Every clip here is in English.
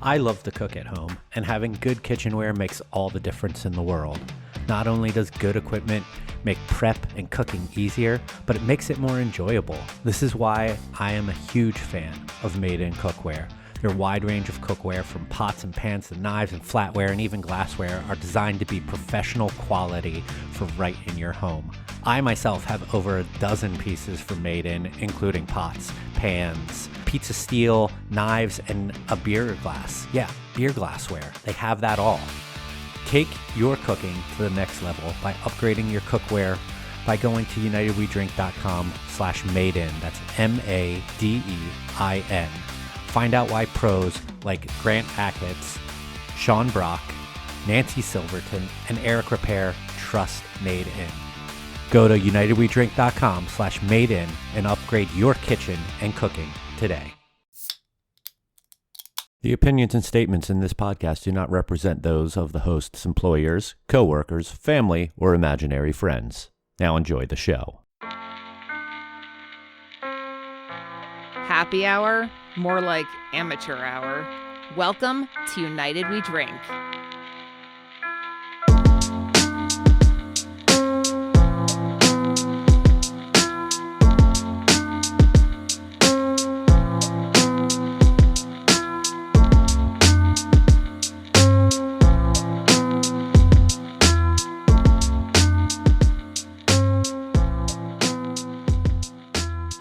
I love to cook at home, and having good kitchenware makes all the difference in the world. Not only does good equipment make prep and cooking easier, but it makes it more enjoyable. This is why I am a huge fan of Made in Cookware. Their wide range of cookware, from pots and pans to knives and flatware and even glassware, are designed to be professional quality for right in your home. I myself have over a dozen pieces from Made in, including pots, pans, pizza steel, knives, and a beer glass. Yeah, beer glassware. They have that all. Take your cooking to the next level by upgrading your cookware by going to unitedwedrink.com/madein. That's MADEIN. Find out why pros like Grant Achatz, Sean Brock, Nancy Silverton, and Eric Repair trust Made In. Go to unitedwedrink.com/madein and upgrade your kitchen and cooking today. The opinions and statements in this podcast do not represent those of the host's employers, co-workers, family, or imaginary friends. Now enjoy the show. Happy hour? More like amateur hour. Welcome to United We Drink.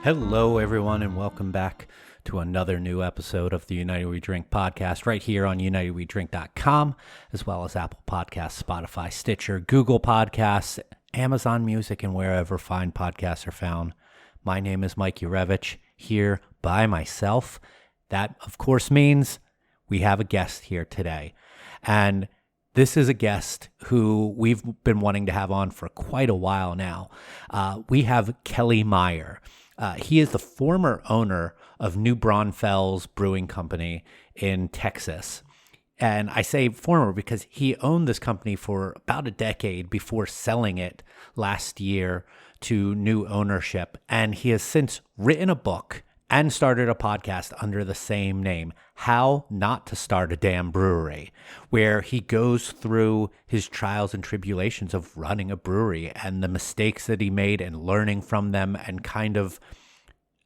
Hello, everyone, and welcome back to another new episode of the United We Drink podcast right here on unitedwedrink.com, as well as Apple Podcasts, Spotify, Stitcher, Google Podcasts, Amazon Music, and wherever fine podcasts are found. My name is Mike Urevich, here by myself. That, of course, means we have a guest here today. And this is a guest who we've been wanting to have on for quite a while now. We have Kelly Meyer. He is the former owner of New Braunfels Brewing Company in Texas. And I say former because he owned this company for about a decade before selling it last year to new ownership. And he has since written a book and started a podcast under the same name, How Not to Start a Damn Brewery, where he goes through his trials and tribulations of running a brewery and the mistakes that he made and learning from them and kind of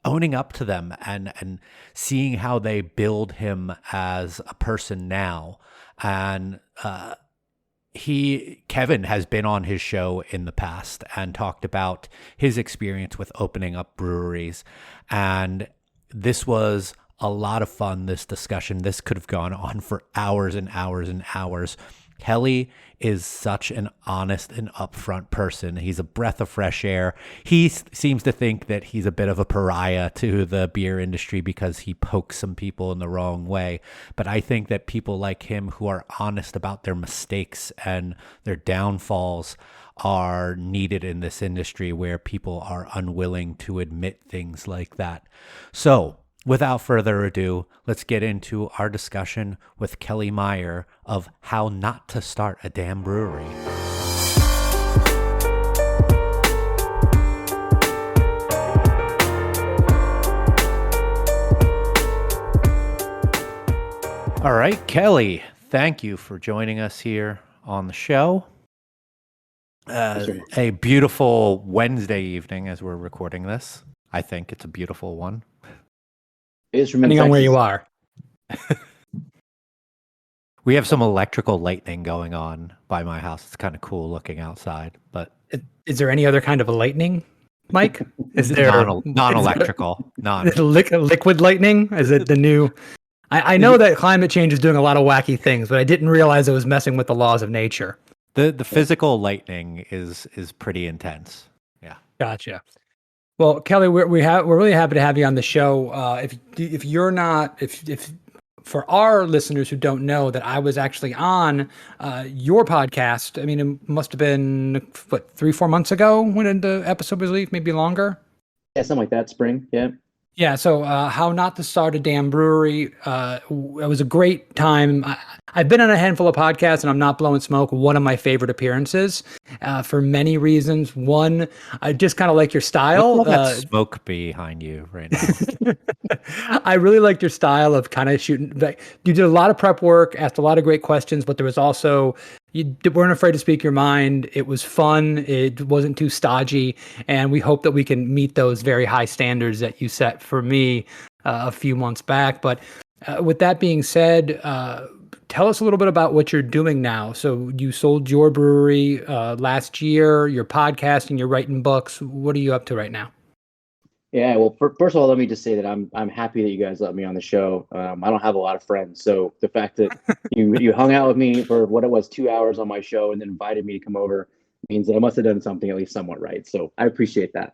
owning up to them and seeing how they build him as a person now. And Kevin has been on his show in the past and talked about his experience with opening up breweries. And this was a lot of fun, this discussion. This could have gone on for hours and hours and hours. Kelly is such an honest and upfront person. He's a breath of fresh air. He seems to think that he's a bit of a pariah to the beer industry because he pokes some people in the wrong way. But I think that people like him who are honest about their mistakes and their downfalls are needed in this industry where people are unwilling to admit things like that. So, without further ado, let's get into our discussion with Kelly Meyer of how not to start a damn brewery. All right, Kelly, thank you for joining us here on the show. A beautiful Wednesday evening as we're recording this. I think it's a beautiful one. Depending on where you are. We have some electrical lightning going on by my house. It's kind of cool looking outside. But is there any other kind of a lightning, Mike? Is there non-electrical? Liquid lightning? Is it the new? I know that climate change is doing a lot of wacky things, but I didn't realize it was messing with the laws of nature. The physical lightning is pretty intense. Yeah. Gotcha. Well, Kelly, we're really happy to have you on the show. If for our listeners who don't know that I was actually on your podcast, I mean, it must have been 3-4 months ago when the episode was released, maybe longer. Yeah, something like that. Spring. Yeah. Yeah. So, how not to start a damn brewery. It was a great time. I've been on a handful of podcasts, and I'm not blowing smoke. One of my favorite appearances, for many reasons. One, I just kind of like your What's style. all that smoke behind you right now? I really liked your style of kind of shooting. Like, you did a lot of prep work, asked a lot of great questions, but there was also you weren't afraid to speak your mind. It was fun. It wasn't too stodgy, and we hope that we can meet those very high standards that you set for me a few months back. But with that being said, tell us a little bit about what you're doing now. So you sold your brewery last year. You're podcasting. You're writing books. What are you up to right now? Yeah, well, first of all, let me just say that I'm happy that you guys let me on the show. I don't have a lot of friends, so the fact that you hung out with me for what it was 2 hours on my show and then invited me to come over means that I must have done something at least somewhat right. So I appreciate that.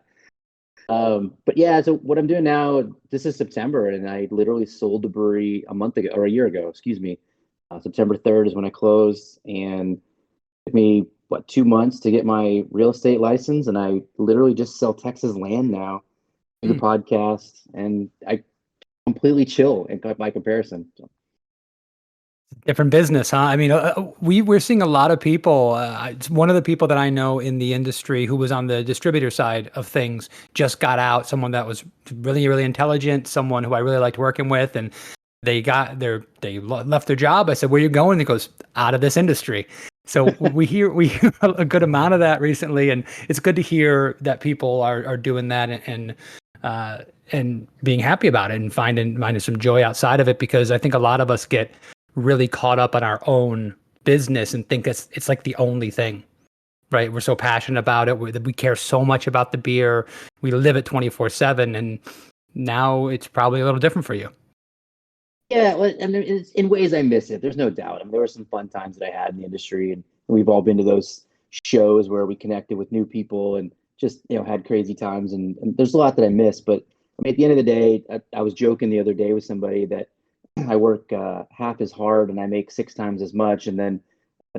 But yeah, so what I'm doing now, this is September, and I literally sold the brewery a month ago or a year ago, excuse me. September 3rd is when I closed, and it took me 2 months to get my real estate license, and I literally just sell Texas land now. The podcast, and I completely chill in by comparison. So. Different business, huh? I mean, we're seeing a lot of people. It's one of the people that I know in the industry who was on the distributor side of things just got out. Someone that was really, really intelligent. Someone who I really liked working with, and they left their job. I said, "Where are you going?" He goes, "Out of this industry." So we hear a good amount of that recently, and it's good to hear that people are doing that and being happy about it and finding some joy outside of it, because I think a lot of us get really caught up on our own business and think it's like the only thing, right? We're so passionate about it. We care so much about the beer. We live it 24/7, and now it's probably a little different for you. Yeah, well, and in ways I miss it. There's no doubt. I mean, there were some fun times that I had in the industry, and we've all been to those shows where we connected with new people and just had crazy times. And there's a lot that I miss. But I mean, at the end of the day, I was joking the other day with somebody that I work half as hard and I make 6 times as much. And then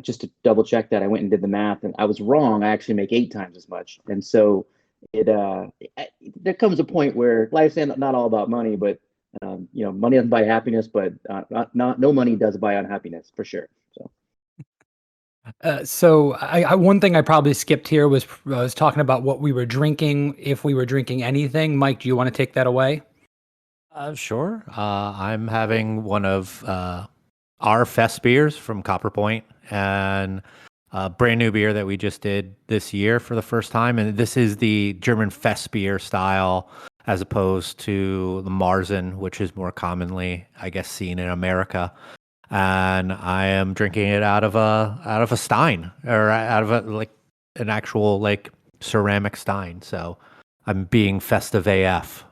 just to double check that, I went and did the math, and I was wrong. I actually make 8 times as much. And so there comes a point where life's not all about money, but money doesn't buy happiness, but no money does buy unhappiness for sure. So I one thing I probably skipped here was talking about what we were drinking, if we were drinking anything. Mike, do you want to take that away? Sure. I'm having one of our fest beers from Copper Point, and a brand new beer that we just did this year for the first time. And this is the German fest beer style, as opposed to the Marzen, which is more commonly, I guess, seen in America. And I am drinking it out of a stein, or out of an actual ceramic stein. So I'm being festive AF.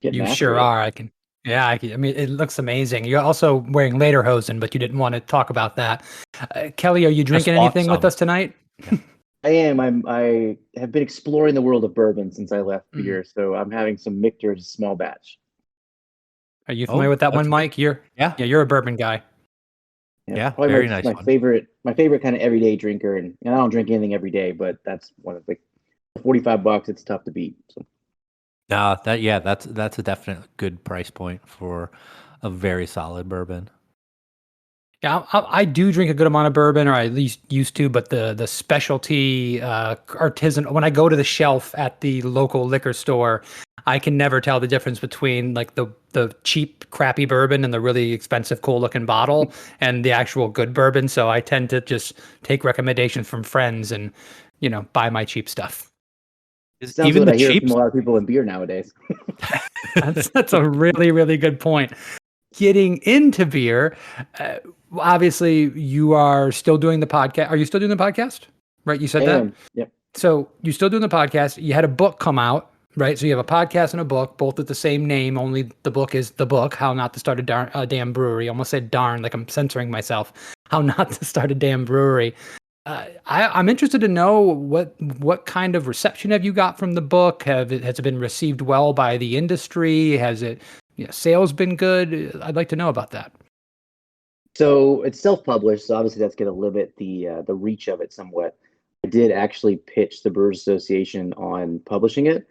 You sure are. I can. Yeah, I mean, it looks amazing. You're also wearing lederhosen, but you didn't want to talk about that. Kelly, are you drinking anything with us tonight? Yeah. I am. I have been exploring the world of bourbon since I left beer, so I'm having some Michter's small batch. Are you familiar with that one, Mike? You're a bourbon guy. Yeah, probably very nice. My favorite kind of everyday drinker, and I don't drink anything every day, but that's one of the $45. It's tough to beat. So. No, that's a definite good price point for a very solid bourbon. Yeah, I do drink a good amount of bourbon, or I at least used to, but the specialty artisan, when I go to the shelf at the local liquor store, I can never tell the difference between like the cheap, crappy bourbon and the really expensive, cool looking bottle and the actual good bourbon. So I tend to just take recommendations from friends and, buy my cheap stuff. Sounds even what I hear from a lot of people in beer nowadays. That's a really, really good point. Getting into beer, obviously you are still doing the podcast. Are you still doing the podcast? Right, you said that? Yep. So you're still doing the podcast. You had a book come out, right? So you have a podcast and a book, both with the same name, only the book is the book, How Not to Start a Damn Brewery. I almost said darn, like I'm censoring myself. How Not to Start a Damn Brewery. I'm interested to know what kind of reception have you got from the book? Has it been received well by the industry? Has it sales been good? I'd like to know about that. So it's self-published, so obviously that's going to limit the reach of it somewhat. I did actually pitch the Brewers Association on publishing it,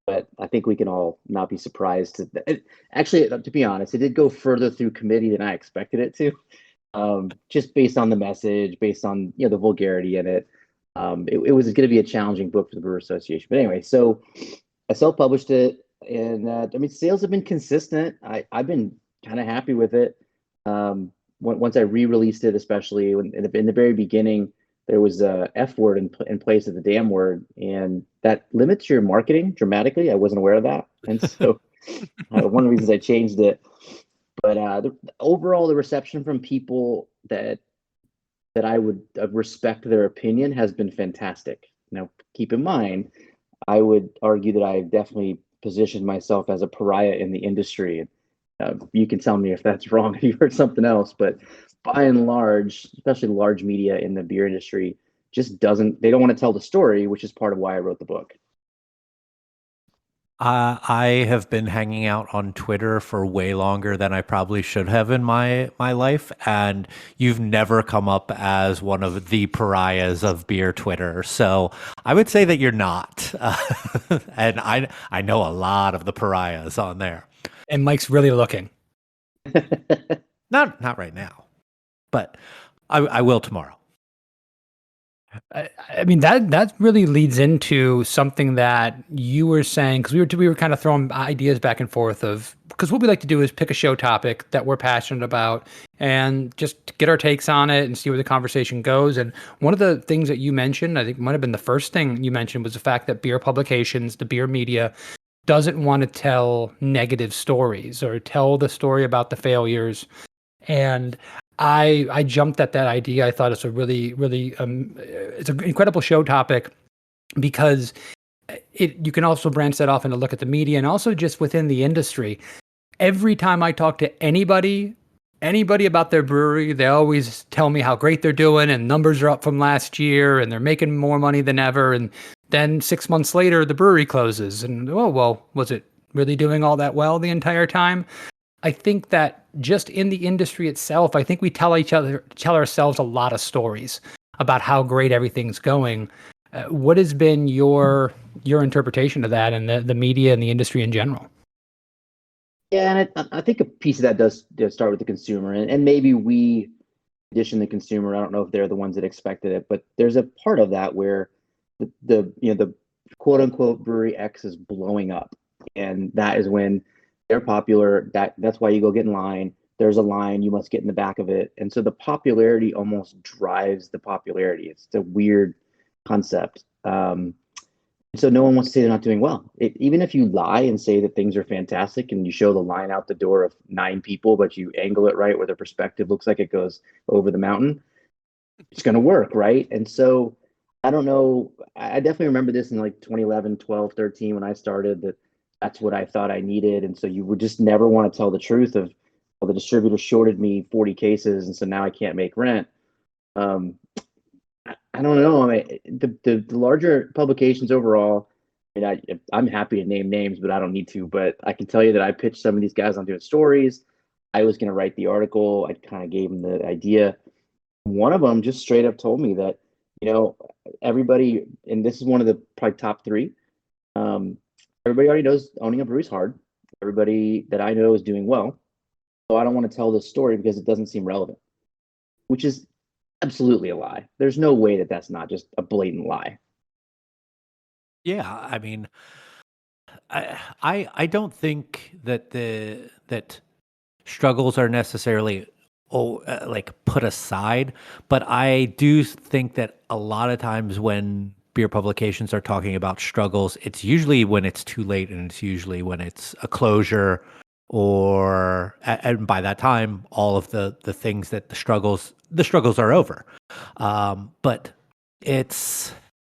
but I think we can all not be surprised. Actually, to be honest, it did go further through committee than I expected it to. just based on the message, based on the vulgarity in it. It was going to be a challenging book for the Brewer Association. But anyway, so I self-published it, and I mean, sales have been consistent. I've been kind of happy with it. Once I re-released it, especially in the very beginning, there was a F word in place of the damn word, and that limits your marketing dramatically. I wasn't aware of that, and so one of the reasons I changed it. But overall, the reception from people that I would respect their opinion has been fantastic. Now, keep in mind, I would argue that I've definitely positioned myself as a pariah in the industry. You can tell me if that's wrong if you've heard something else, but by and large, especially large media in the beer industry, they don't want to tell the story, which is part of why I wrote the book. I have been hanging out on Twitter for way longer than I probably should have in my life, and you've never come up as one of the pariahs of beer Twitter. So I would say that you're not, and I know a lot of the pariahs on there. And Mike's really looking. Not right now, but I will tomorrow. I mean, that really leads into something that you were saying, because we were kind of throwing ideas back and forth because what we like to do is pick a show topic that we're passionate about and just get our takes on it and see where the conversation goes. And one of the things that you mentioned, I think might have been the first thing you mentioned, was the fact that beer publications, the beer media, doesn't want to tell negative stories or tell the story about the failures. And I jumped at that idea. I thought it's a really, really it's an incredible show topic, because you can also branch that off and look at the media and also just within the industry. Every time I talk to anybody about their brewery, they always tell me how great they're doing and numbers are up from last year and they're making more money than ever. And then 6 months later, the brewery closes. And, oh, well, was it really doing all that well the entire time? I think that just in the industry itself, I think we tell ourselves a lot of stories about how great everything's going. What has been your interpretation of that and the media and the industry in general? Yeah, and I think a piece of that does start with the consumer, and maybe we condition the consumer. I don't know if they're the ones that expected it, but there's a part of that where the quote unquote brewery X is blowing up, and that is when they're popular. That's why you go get in line. There's a line, you must get in the back of it, and so the popularity almost drives the popularity. It's a weird concept. So no one wants to say they're not doing well. Even if you lie and say that things are fantastic and you show the line out the door of 9 people, but you angle it right where the perspective looks like it goes over the mountain, it's going to work, right? And so I don't know. I definitely remember this in like 2011, 12, 13 when I started, that's what I thought I needed. And so you would just never want to tell the truth of, well, the distributor shorted me 40 cases, and so now I can't make rent. I don't know. I mean, the larger publications overall, I mean, I'm happy to name names, but I don't need to. But I can tell you that I pitched some of these guys on doing stories. I was going to write the article. I kind of gave them the idea. One of them just straight up told me that, everybody, and this is one of the probably top 3. Everybody already knows owning a brewery is hard. Everybody that I know is doing well. So I don't want to tell this story because it doesn't seem relevant, which is absolutely a lie. There's no way that that's not just a blatant lie. Yeah, I mean, I don't think that that struggles are necessarily like put aside, but I do think that a lot of times when beer publications are talking about struggles, it's usually when it's too late, and it's usually when it's a closure, and by that time all of the things that the struggles are over. But it's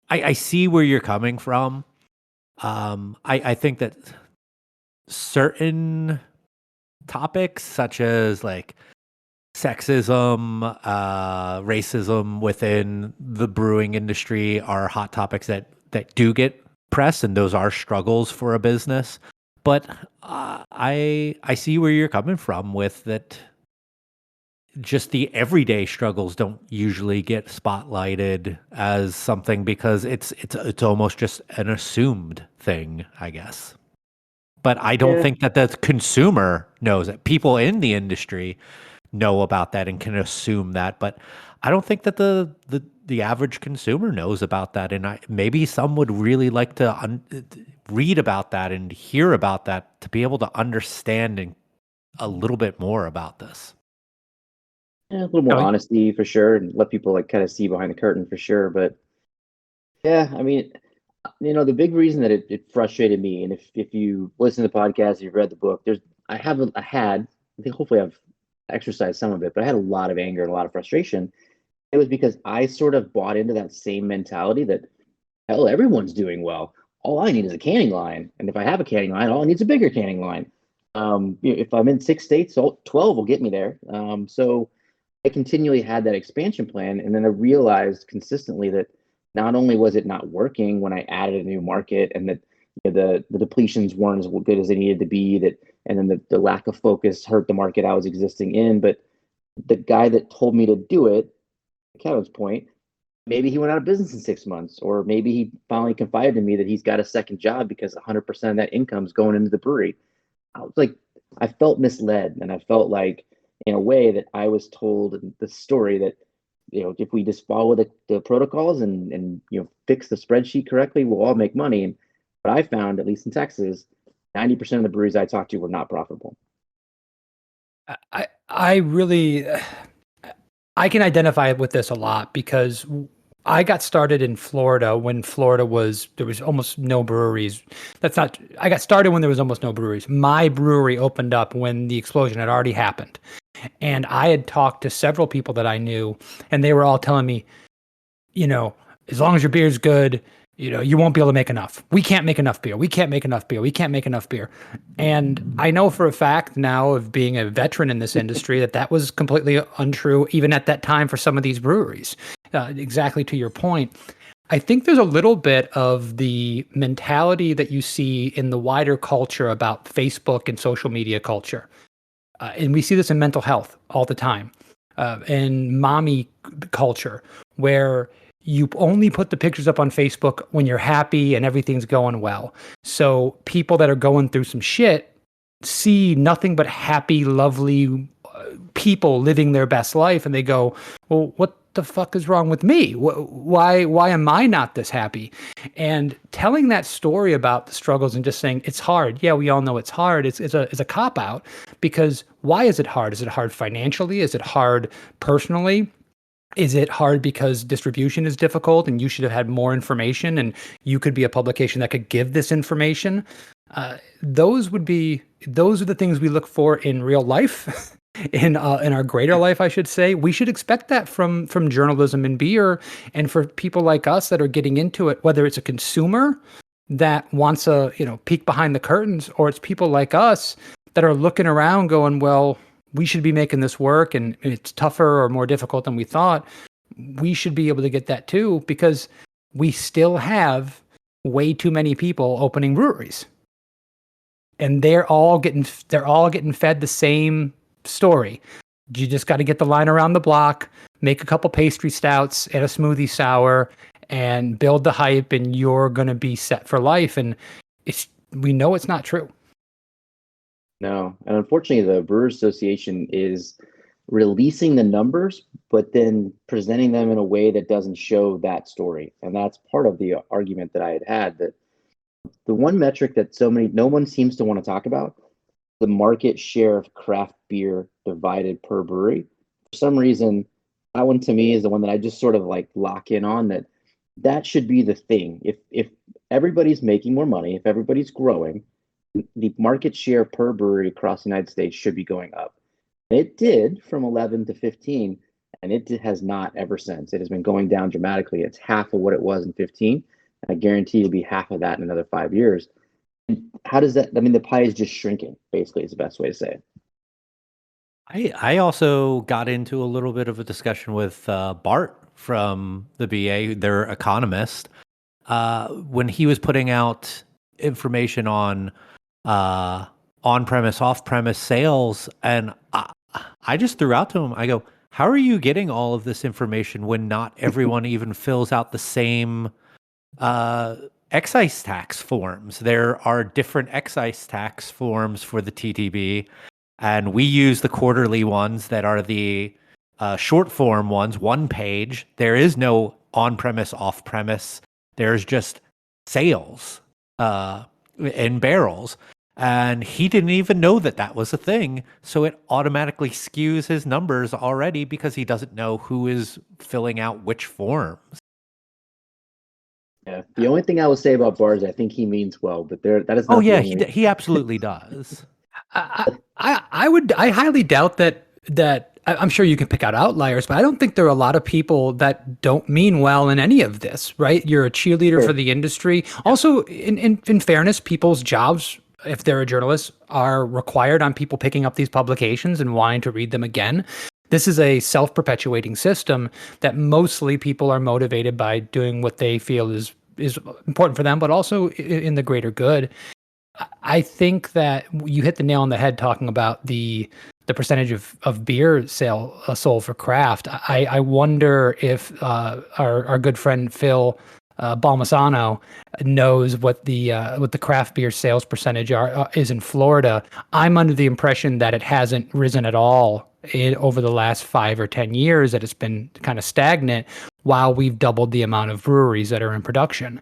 I see where you're coming from. I think that certain topics such as like sexism, racism within the brewing industry are hot topics that do get press, and those are struggles for a business. But I see where you're coming from with that. Just the everyday struggles don't usually get spotlighted as something because it's almost just an assumed thing, I guess. But I don't think that the consumer knows it. People in the industry know about that and can assume that. But I don't think that the average consumer knows about that. And maybe some would really like to read about that and hear about that to be able to understand a little bit more about this. Yeah, a little more Kelly? honesty for sure, and let people like kind of see behind the curtain for sure. But yeah, I mean, the big reason that it frustrated me, and if you listen to the podcast, you've read the book, I think hopefully I've exercised some of it, but I had a lot of anger and a lot of frustration. It was because I sort of bought into that same mentality that hell, everyone's doing well. All I need is a canning line, and if I have a canning line, all I need is a bigger canning line. If I'm in 6 states, all 12 will get me there. So I continually had that expansion plan, and then I realized consistently that not only was it not working when I added a new market, and that the depletions weren't as good as they needed to be, and then the lack of focus hurt the market I was existing in. But the guy that told me to do it, Kevin's point, maybe he went out of business in 6 months, or maybe he finally confided in me that he's got a second job because 100% of that income is going into the brewery. I was like, I felt misled, and I felt like, in a way, that I was told the story that if we just follow the protocols and fix the spreadsheet correctly, we'll all make money. And what I found, at least in Texas, 90% of the breweries I talked to were not profitable. I really I can identify with this a lot because I got started in Florida when there was almost no breweries. I got started when there was almost no breweries. My brewery opened up when the explosion had already happened. And I had talked to several people that I knew, and they were all telling me, as long as your beer's good, you won't be able to make enough. We can't make enough beer. We can't make enough beer. We can't make enough beer. And I know for a fact now, of being a veteran in this industry, that was completely untrue, even at that time, for some of these breweries. Exactly to your point. I think there's a little bit of the mentality that you see in the wider culture about Facebook and social media culture. And we see this in mental health all the time, in mommy culture, where you only put the pictures up on Facebook when you're happy and everything's going well. So people that are going through some shit see nothing but happy, lovely people living their best life, and they go, well, what the fuck is wrong with me? Why am I not this happy? And telling that story about the struggles and just saying it's hard. Yeah, we all know it's hard. It's a cop out, because why is it hard? Is it hard financially? Is it hard personally? Is it hard because distribution is difficult and you should have had more information and you could be a publication that could give this information? Those are the things we look for in real life. In our greater life, I should say, we should expect that from journalism and beer, and for people like us that are getting into it, whether it's a consumer that wants a peek behind the curtains, or it's people like us that are looking around going, well, we should be making this work, and it's tougher or more difficult than we thought. We should be able to get that too, because we still have way too many people opening breweries, and they're all getting fed the same story. You just got to get the line around the block, make a couple pastry stouts and a smoothie sour, and build the hype, and you're going to be set for life. And we know it's not true. No, and unfortunately, the Brewers Association is releasing the numbers, but then presenting them in a way that doesn't show that story. And that's part of the argument that I had, that the one metric that no one seems to want to talk about, the market share of craft beer divided per brewery. For some reason, that one to me is the one that I just sort of like lock in on, that should be the thing. If everybody's making more money, if everybody's growing, the market share per brewery across the United States should be going up. It did from 11 to 15, and it has not ever since. It has been going down dramatically. It's half of what it was in 15, and I guarantee it'll be half of that in another 5 years. How does that? I mean, the pie is just shrinking, basically, is the best way to say it. I also got into a little bit of a discussion with Bart from the BA, their economist, when he was putting out information on on-premise, off-premise sales, and I just threw out to him, I go, how are you getting all of this information when not everyone even fills out the same excise tax forms? There are different excise tax forms for the TTB, And we use the quarterly ones that are the short form ones, one page. There is no on premise, off premise. There's just sales in barrels. And he didn't even know that that was a thing. So it automatically skews his numbers already because he doesn't know who is filling out which forms. Yeah. The only thing I will say about bars, I think he means well, but that is not Oh, the yeah, only. he absolutely does. I highly doubt that I'm sure you can pick out outliers, but I don't think there are a lot of people that don't mean well in any of this, right? You're a cheerleader for the industry. Also, in fairness, people's jobs, if they're a journalist, are required on people picking up these publications and wanting to read them again. This is a self-perpetuating system that mostly people are motivated by doing what they feel is important for them, but also in the greater good. I think that you hit the nail on the head talking about the percentage of beer sold for craft. I wonder if our good friend Phil Balmasano knows what the craft beer sales percentage is in Florida. I'm under the impression that it hasn't risen at all over the last 5 or 10 years, that it's been kind of stagnant while we've doubled the amount of breweries that are in production.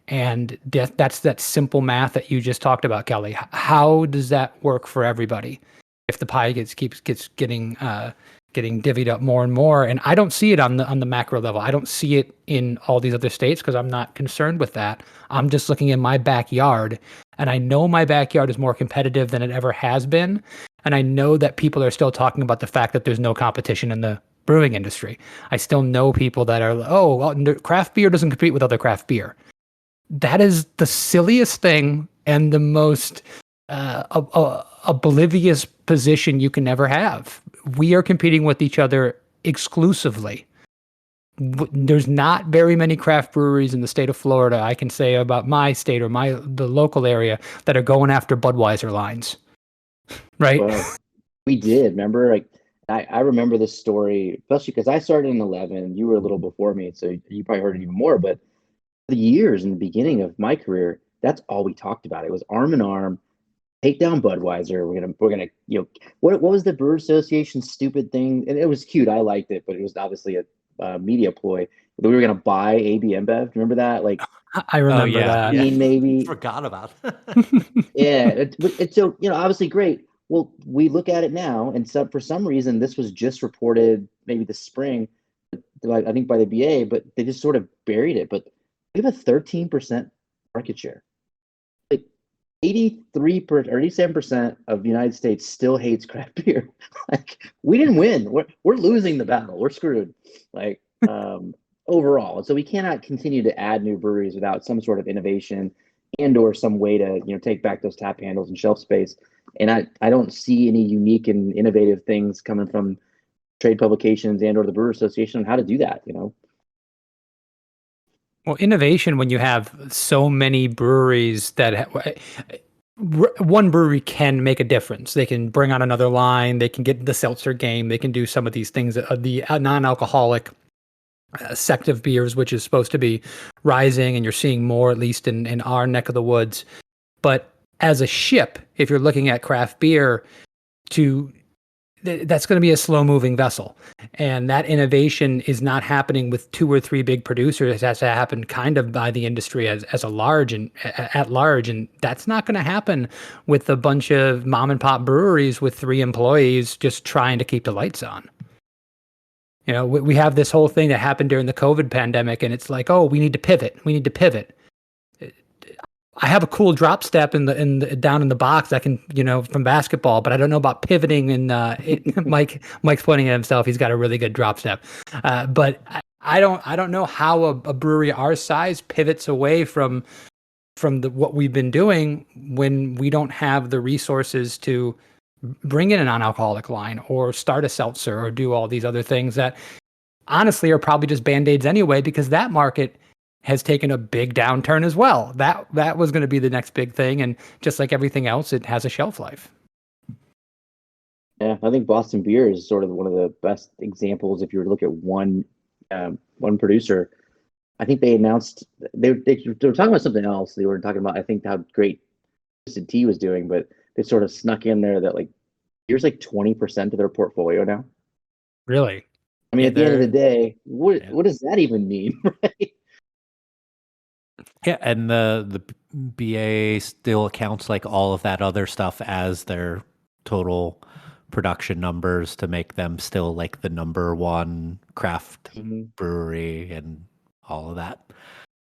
And that's that simple math that you just talked about, Kelly. How does that work for everybody if the pie keeps getting divvied up more and more? And I don't see it on the macro level. I don't see it in all these other states because I'm not concerned with that. I'm just looking in my backyard, and I know my backyard is more competitive than it ever has been. And I know that people are still talking about the fact that there's no competition in the brewing industry. I still know people that are, oh, well, craft beer doesn't compete with other craft beer. That is the silliest thing and the most oblivious position you can ever have. We are competing with each other exclusively. There's not very many craft breweries in the state of Florida, I can say about my state or the local area, that are going after Budweiser lines. Right? Well, we did. Remember, like I remember this story, especially because I started in 11. You were a little before me, so you probably heard it even more. But the years in the beginning of my career, that's all we talked about. It was arm in arm, take down Budweiser. We're gonna what was the Brewer Association's stupid thing? And it was cute. I liked it, but it was obviously a media ploy. We were gonna buy AB InBev. Remember that? Like I remember that. maybe. Forgot about. Yeah, it's so obviously great. Well, we look at it now, and so for some reason, this was just reported maybe this spring, like I think by the BA, but they just sort of buried it. But we have a 13% market share. Like 83 or 87% of the United States still hates craft beer. Like we didn't win. We're losing the battle. We're screwed. Like overall. And so we cannot continue to add new breweries without some sort of innovation and or some way to take back those tap handles and shelf space. And I don't see any unique and innovative things coming from trade publications and or the Brewer Association on how to do that. Well, innovation, when you have so many breweries that one brewery can make a difference. They can bring on another line. They can get the seltzer game. They can do some of these things. The non-alcoholic sect of beers, which is supposed to be rising, and you're seeing more, at least in our neck of the woods. But as a ship, if you're looking at craft beer, that's going to be a slow-moving vessel, and that innovation is not happening with 2 or 3 big producers. It has to happen kind of by the industry as a large and at large, and that's not going to happen with a bunch of mom and pop breweries with 3 employees just trying to keep the lights on. We have this whole thing that happened during the COVID pandemic, and it's like, oh, we need to pivot. We need to pivot. I have a cool drop step down in the box that can, from basketball, but I don't know about pivoting. And Mike's pointing at himself. He's got a really good drop step, but I don't know how a brewery our size pivots away from what we've been doing when we don't have the resources to bring in a non-alcoholic line or start a seltzer or do all these other things that honestly are probably just Band-Aids anyway, because that market has taken a big downturn as well. That was going to be the next big thing. And just like everything else, it has a shelf life. Yeah, I think Boston Beer is sort of one of the best examples. If you were to look at one producer, I think they announced they were talking about something else. They were talking about, I think, how great Twisted Tea was doing, but they sort of snuck in there that like Here's like 20% of their portfolio now. Really? I mean, Yeah, at the end of the they're day, what yeah. what does that even mean, right? Yeah, and the BA still counts like all of that other stuff as their total production numbers to make them still like the number one craft Mhm. brewery and all of that.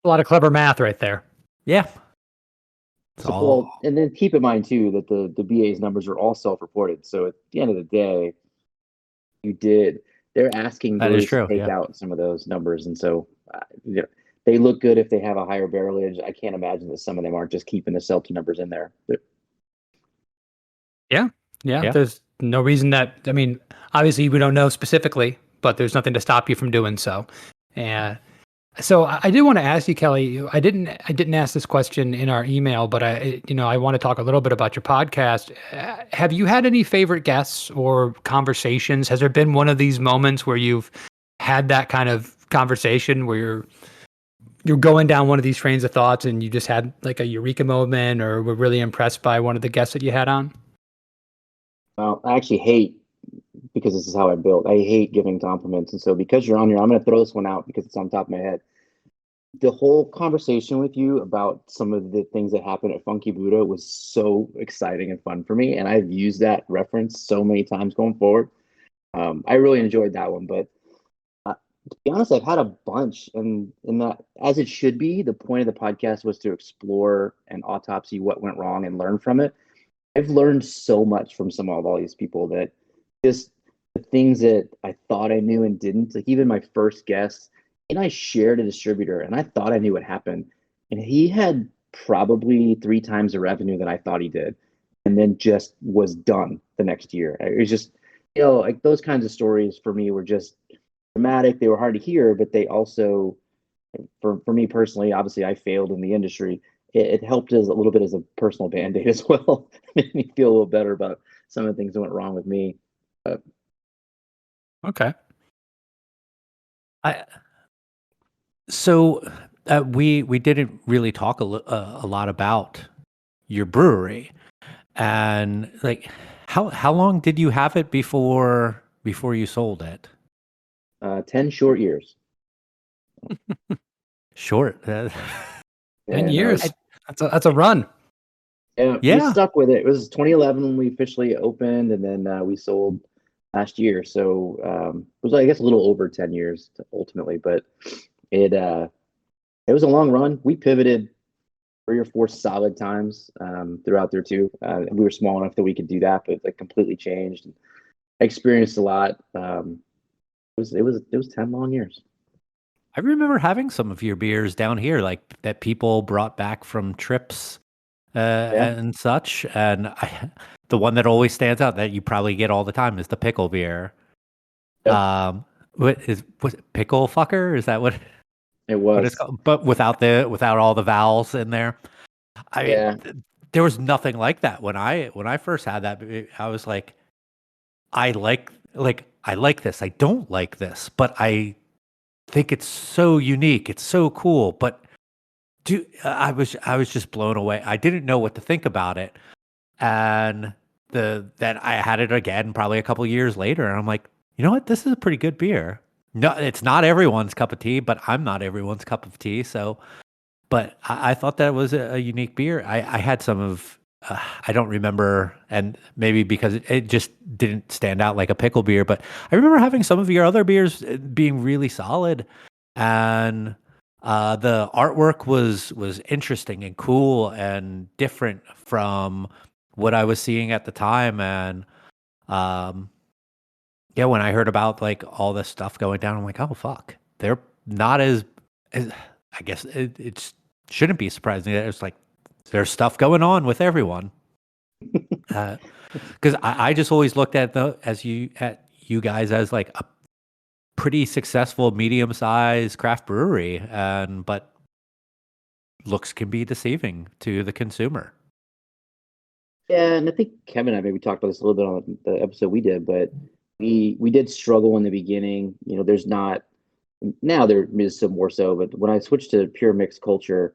A lot of clever math right there. Yeah, it's So, well, all and then keep in mind too that the BA's numbers are all self-reported. So at the end of the day, you did. They're asking that is breweries to true. take Yeah. out some of those numbers, and so they look good if they have a higher barrelage. I can't imagine that some of them aren't just keeping the seltzer numbers in there. Yeah. Yeah. Yeah. There's no reason that, I mean, obviously we don't know specifically, but there's nothing to stop you from doing so. And so I did want to ask you, Kelly, I didn't ask this question in our email, but I want to talk a little bit about your podcast. Have you had any favorite guests or conversations? Has there been one of these moments where you've had that kind of conversation where you're going down one of these trains of thoughts and you just had like a eureka moment or were really impressed by one of the guests that you had on? Well, I actually hate because this is how I built. I hate giving compliments, and so because you're on here, I'm going to throw this one out because it's on top of my head. The whole conversation with you about some of the things that happened at Funky Buddha was so exciting and fun for me, and I've used that reference so many times going forward. I really enjoyed that one, but to be honest, I've had a bunch, and in that, as it should be, the point of the podcast was to explore and autopsy what went wrong and learn from it. I've learned so much from some of all these people that just the things that I thought I knew and didn't. Like even my first guest, and I shared a distributor, and I thought I knew what happened, and he had probably 3 times the revenue that I thought he did, and then just was done the next year. It was just, like those kinds of stories for me were just dramatic. They were hard to hear, but they also, for me personally, obviously I failed in the industry. It helped as a little bit as a personal band-aid as well. Made me feel a little better about some of the things that went wrong with me. Okay. I so we didn't really talk a lot about your brewery and like how long did you have it before you sold it? 10 short years. Short. 10 And years. That's a run. yeah, we Yeah. stuck with it. It was 2011 when we officially opened, and then we sold last year. So it was, I guess, a little over 10 years ultimately, but it uh, it was a long run. We pivoted 3 or 4 solid times throughout there too. We were small enough that we could do that, but like completely changed. I experienced a lot. It was 10 long years. I remember having some of your beers down here, like that people brought back from trips Yeah. and such. And the one that always stands out that you probably get all the time is the pickle beer. Yep. Was it pickle fucker? Is that It what it's was. called? But without all the vowels in there. I mean, Yeah. there was nothing like that when I first had that. I was like, I like this. I don't like this, but I think it's so unique. It's so cool. But I was just blown away. I didn't know what to think about it, and that I had it again probably a couple years later, and I'm like, you know what? This is a pretty good beer. No, it's not everyone's cup of tea, but I'm not everyone's cup of tea. So, but I thought that was a unique beer. I had some of. I don't remember, and maybe because it just didn't stand out like a pickle beer. But I remember having some of your other beers being really solid, and the artwork was interesting and cool and different from what I was seeing at the time. And um, yeah, when I heard about like all this stuff going down, I'm like, oh fuck, they're not as I guess it shouldn't be surprising that it's like there's stuff going on with everyone. Because I just always looked at you guys as like a pretty successful medium sized craft brewery, and but looks can be deceiving to the consumer. Yeah, and I think Kevin and I maybe talked about this a little bit on the episode we did, but we did struggle in the beginning. There's not now there is some more so, but when I switched to pure mixed culture,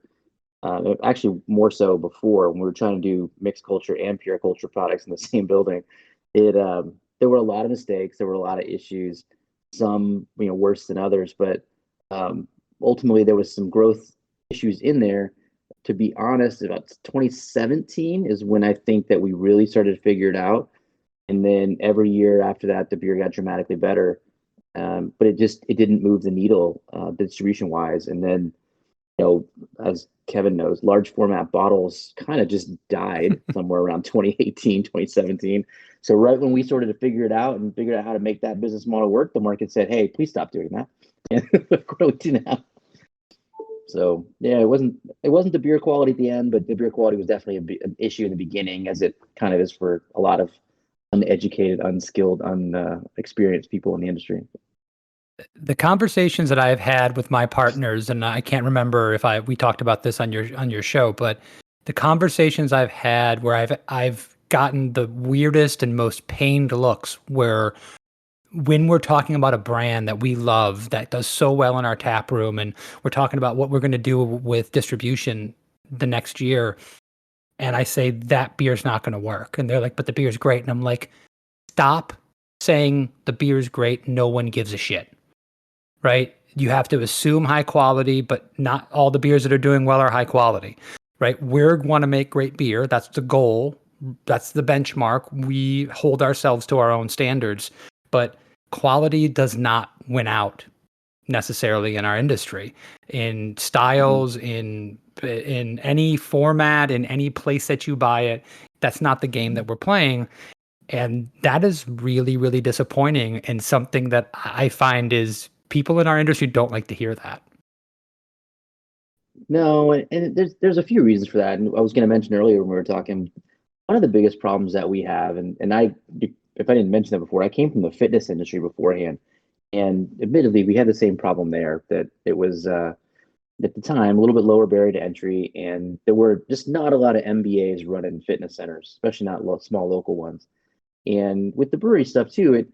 actually more so before when we were trying to do mixed culture and pure culture products in the same building, it there were a lot of mistakes, there were a lot of issues, some worse than others, but ultimately there was some growth issues in there. To be honest, about 2017 is when I think that we really started to figure it out, and then every year after that, the beer got dramatically better. But it didn't move the needle distribution wise. And then, as Kevin knows, large format bottles kind of just died somewhere around 2018, 2017. So right when we started to figure it out and figured out how to make that business model work, the market said, "Hey, please stop doing that." And look where we do now. So yeah, it wasn't the beer quality at the end, but the beer quality was definitely an issue in the beginning, as it kind of is for a lot of uneducated, unskilled, unexperienced people in the industry. The conversations that I've had with my partners, and I can't remember if we talked about this on your show, but the conversations I've had where I've gotten the weirdest and most pained looks, where when we're talking about a brand that we love that does so well in our tap room, and we're talking about what we're going to do with distribution the next year, and I say that beer's not going to work, and they're like, "But the beer's great," and I'm like, "Stop saying the beer's great. No one gives a shit." Right? You have to assume high quality, but not all the beers that are doing well are high quality, right? We want to make great beer. That's the goal. That's the benchmark. We hold ourselves to our own standards, but quality does not win out necessarily in our industry. In styles, in any format, in any place that you buy it, that's not the game that we're playing. And that is really, really disappointing, and something that I find is people in our industry don't like to hear that. No, and there's a few reasons for that. And I was going to mention earlier when we were talking, one of the biggest problems that we have, and if I didn't mention that before, I came from the fitness industry beforehand, and admittedly, we had the same problem there. That it was at the time a little bit lower barrier to entry, and there were just not a lot of MBAs running fitness centers, especially not small local ones. And with the brewery stuff too, it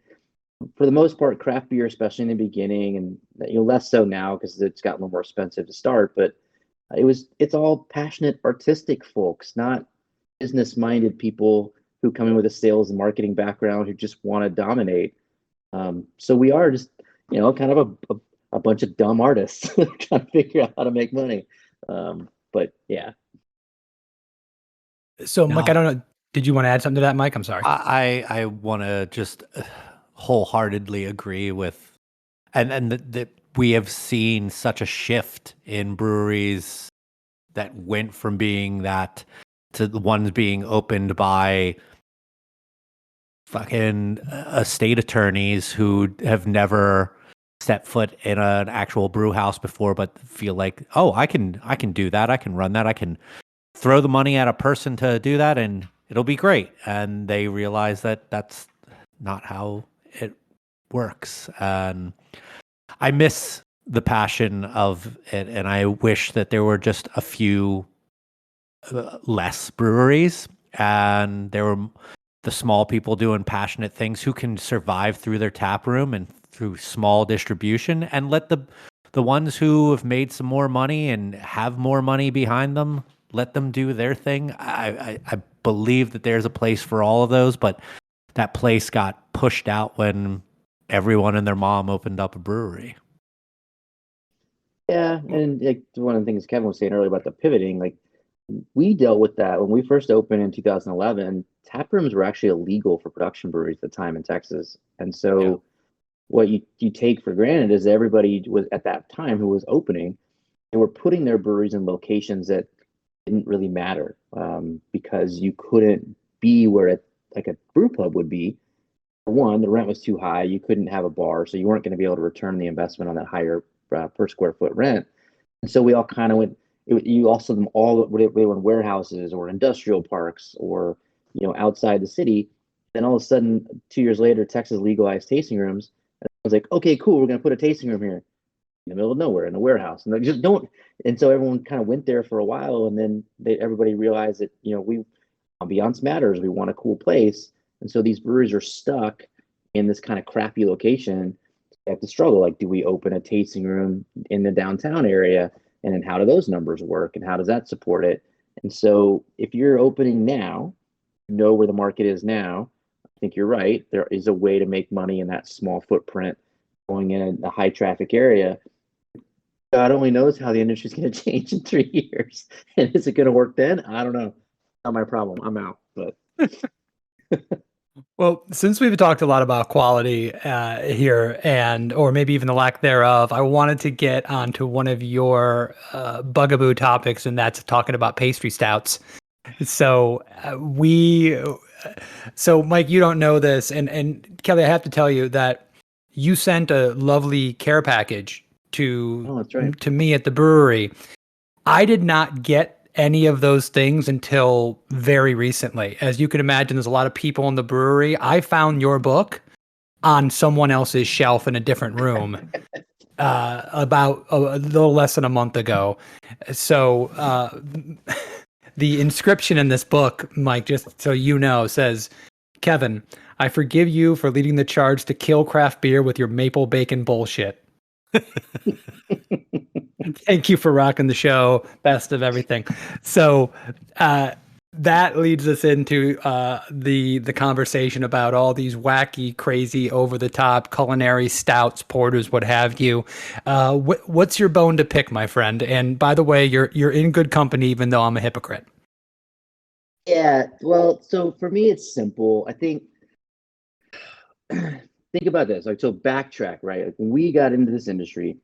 for the most part, craft beer, especially in the beginning, and less so now because it's gotten a little more expensive to start. But it's all passionate, artistic folks, not business-minded people who come in with a sales and marketing background who just want to dominate. So we are just kind of a bunch of dumb artists trying to figure out how to make money. But yeah. So, Mike, I don't know. Did you want to add something to that, Mike? I'm sorry. I want to just wholeheartedly agree with, and that we have seen such a shift in breweries that went from being that to the ones being opened by fucking estate attorneys who have never set foot in an actual brew house before, but feel like, oh, I can do that, I can run that, I can throw the money at a person to do that, and it'll be great. And they realize that that's not how it works. And I miss the passion of it, and I wish that there were just a few less breweries, and there were the small people doing passionate things who can survive through their tap room and through small distribution, and let the ones who have made some more money and have more money behind them, let them do their thing. I believe that there's a place for all of those, but that place got pushed out when everyone and their mom opened up a brewery. Yeah, and like one of the things Kevin was saying earlier about the pivoting, like we dealt with that when we first opened in 2011. Tap rooms were actually illegal for production breweries at the time in Texas, and so what you take for granted is everybody was at that time who was opening, they were putting their breweries in locations that didn't really matter, because you couldn't be where like a brew pub would be. For one, the rent was too high. You couldn't have a bar, so you weren't going to be able to return the investment on that higher per square foot rent. And so we all kind of went. You also them all they were in warehouses or industrial parks or outside the city. Then all of a sudden, 2 years later, Texas legalized tasting rooms. And I was like, okay, cool, we're going to put a tasting room here in the middle of nowhere in a warehouse, and they just don't. And so everyone kind of went there for a while, and then everybody realized that we ambiance matters. We want a cool place, and so these breweries are stuck in this kind of crappy location. They have to struggle. Like, do we open a tasting room in the downtown area, and then how do those numbers work, and how does that support it? And so if you're opening now, you know where the market is now. I think you're right. There is a way to make money in that small footprint going in a high traffic area. God only knows how the industry is going to change in 3 years. And is it going to work then? I don't know. Not my problem. I'm out. But Well, since we've talked a lot about quality here, or maybe even the lack thereof, I wanted to get onto one of your bugaboo topics, and that's talking about pastry stouts. So Mike, you don't know this, and Kelly, I have to tell you that you sent a lovely care package oh, that's right. to me at the brewery. I did not get any of those things until very recently. As you can imagine, there's a lot of people in the brewery. I found your book on someone else's shelf in a different room about a little less than a month ago. So the inscription in this book, Mike, just so you know, says, "Kevin, I forgive you for leading the charge to kill craft beer with your maple bacon bullshit. Thank you for rocking the show. Best of everything." So that leads us into the conversation about all these wacky, crazy, over the top culinary stouts, porters, what have you. What's your bone to pick, my friend? And by the way, you're in good company, even though I'm a hypocrite. Yeah. Well, so for me, it's simple. I think about this. Like, so backtrack, right? Like when we got into this industry,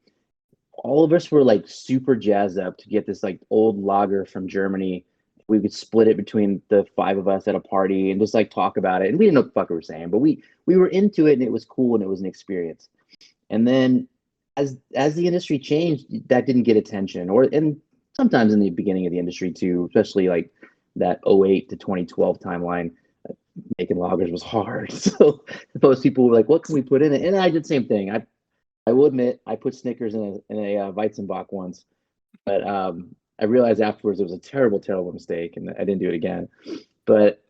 all of us were like super jazzed up to get this like old lager from Germany. We could split it between the 5 of us at a party and just like talk about it. And we didn't know what the fuck we were saying, but we were into it and it was cool and it was an experience. And then as the industry changed, that didn't get attention. And sometimes in the beginning of the industry too, especially like that 08 to 2012 timeline, making lagers was hard. So most people were like, what can we put in it? And I did the same thing. I will admit I put Snickers in a Weizenbock once, but I realized afterwards it was a terrible, terrible mistake, and I didn't do it again. But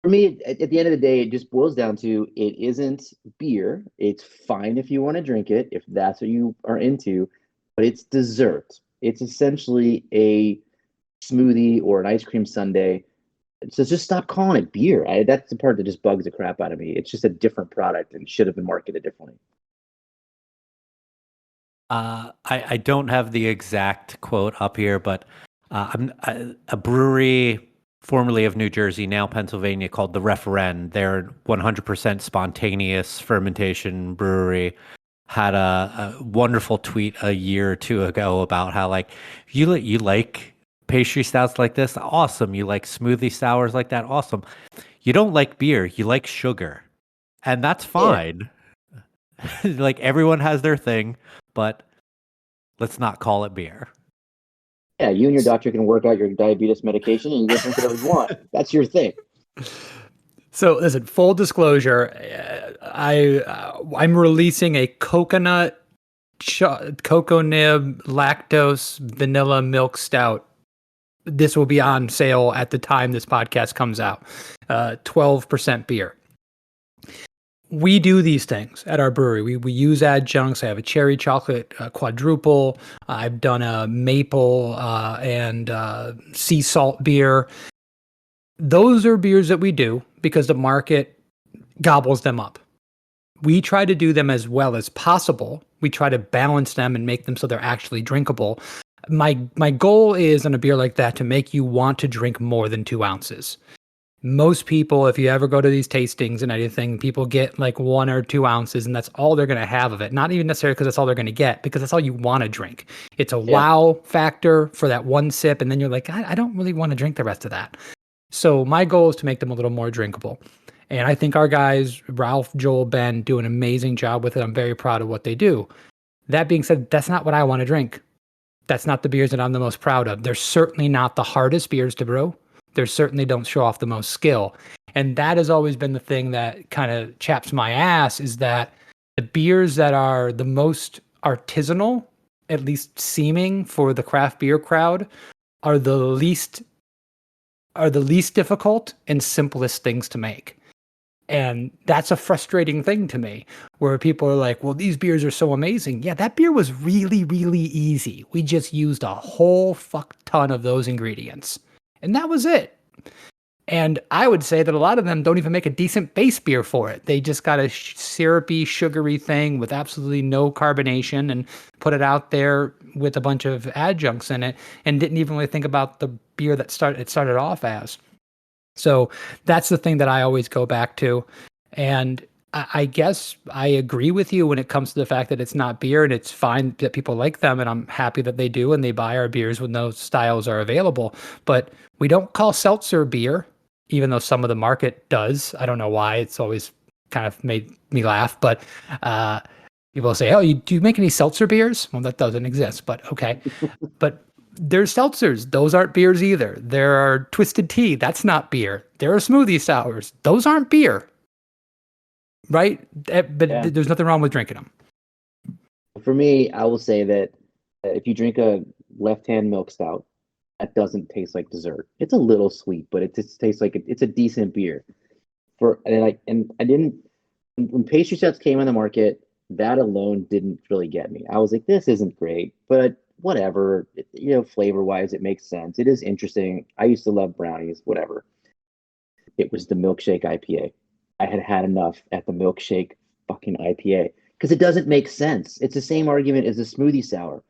for me, at the end of the day, it just boils down to it isn't beer. It's fine if you want to drink it, if that's what you are into, but it's dessert. It's essentially a smoothie or an ice cream sundae. So just stop calling it beer. That's the part that just bugs the crap out of me. It's just a different product and should have been marketed differently. I don't have the exact quote up here, but a brewery formerly of New Jersey, now Pennsylvania, called the Referend. They're 100% spontaneous fermentation brewery. Had a wonderful tweet a year or two ago about how like you like pastry stouts like this, awesome. You like smoothie sours like that, awesome. You don't like beer, you like sugar, and that's fine. Yeah. Like everyone has their thing, but let's not call it beer. Yeah, you and your doctor can work out your diabetes medication and you can drink whatever you want. That's your thing. So listen, full disclosure, I'm releasing a cocoa nib lactose vanilla milk stout. This will be on sale at the time this podcast comes out. 12% beer. We do these things at our brewery. We use adjuncts. I have a cherry chocolate quadruple. I've done a maple and sea salt beer. Those are beers that we do because the market gobbles them up. We try to do them as well as possible. We try to balance them and make them so they're actually drinkable. My goal is on a beer like that to make you want to drink more than 2 ounces. Most people, if you ever go to these tastings and anything, people get like 1 or 2 ounces and that's all they're going to have of it. Not even necessarily because that's all they're going to get, because that's all you want to drink. It's a wow factor for that one sip. And then you're like, I don't really want to drink the rest of that. So my goal is to make them a little more drinkable. And I think our guys, Ralph, Joel, Ben, do an amazing job with it. I'm very proud of what they do. That being said, that's not what I want to drink. That's not the beers that I'm the most proud of. They're certainly not the hardest beers to brew. They certainly don't show off the most skill. And that has always been the thing that kind of chaps my ass, is that the beers that are the most artisanal, at least seeming for the craft beer crowd, are the least difficult and simplest things to make. And that's a frustrating thing to me, where people are like, well, these beers are so amazing. Yeah, that beer was really, really easy. We just used a whole fuck ton of those ingredients. And that was it. And I would say that a lot of them don't even make a decent base beer for it. They just got a syrupy, sugary thing with absolutely no carbonation and put it out there with a bunch of adjuncts in it and didn't even really think about the beer that it started off as. So that's the thing that I always go back to. And I guess I agree with you when it comes to the fact that it's not beer, and it's fine that people like them, and I'm happy that they do and they buy our beers when those styles are available. But we don't call seltzer beer, even though some of the market does. I don't know why. It's always kind of made me laugh. But people say, "Oh, do you make any seltzer beers?" Well, that doesn't exist, but okay. But there's seltzers. Those aren't beers either. There are twisted tea. That's not beer. There are smoothie sours. Those aren't beer. Right? But Yeah. there's nothing wrong with drinking them. For me, I will say that if you drink a left-hand milk stout, that doesn't taste like dessert. It's a little sweet, but it just tastes like it's a decent beer. And I didn't when pastry stouts came on the market, that alone didn't really get me. I was like, this isn't great, but whatever. Flavor-wise, it makes sense. It is interesting. I used to love brownies, whatever. It was the milkshake IPA. I had had enough at the milkshake fucking IPA because it doesn't make sense. It's the same argument as a smoothie sour.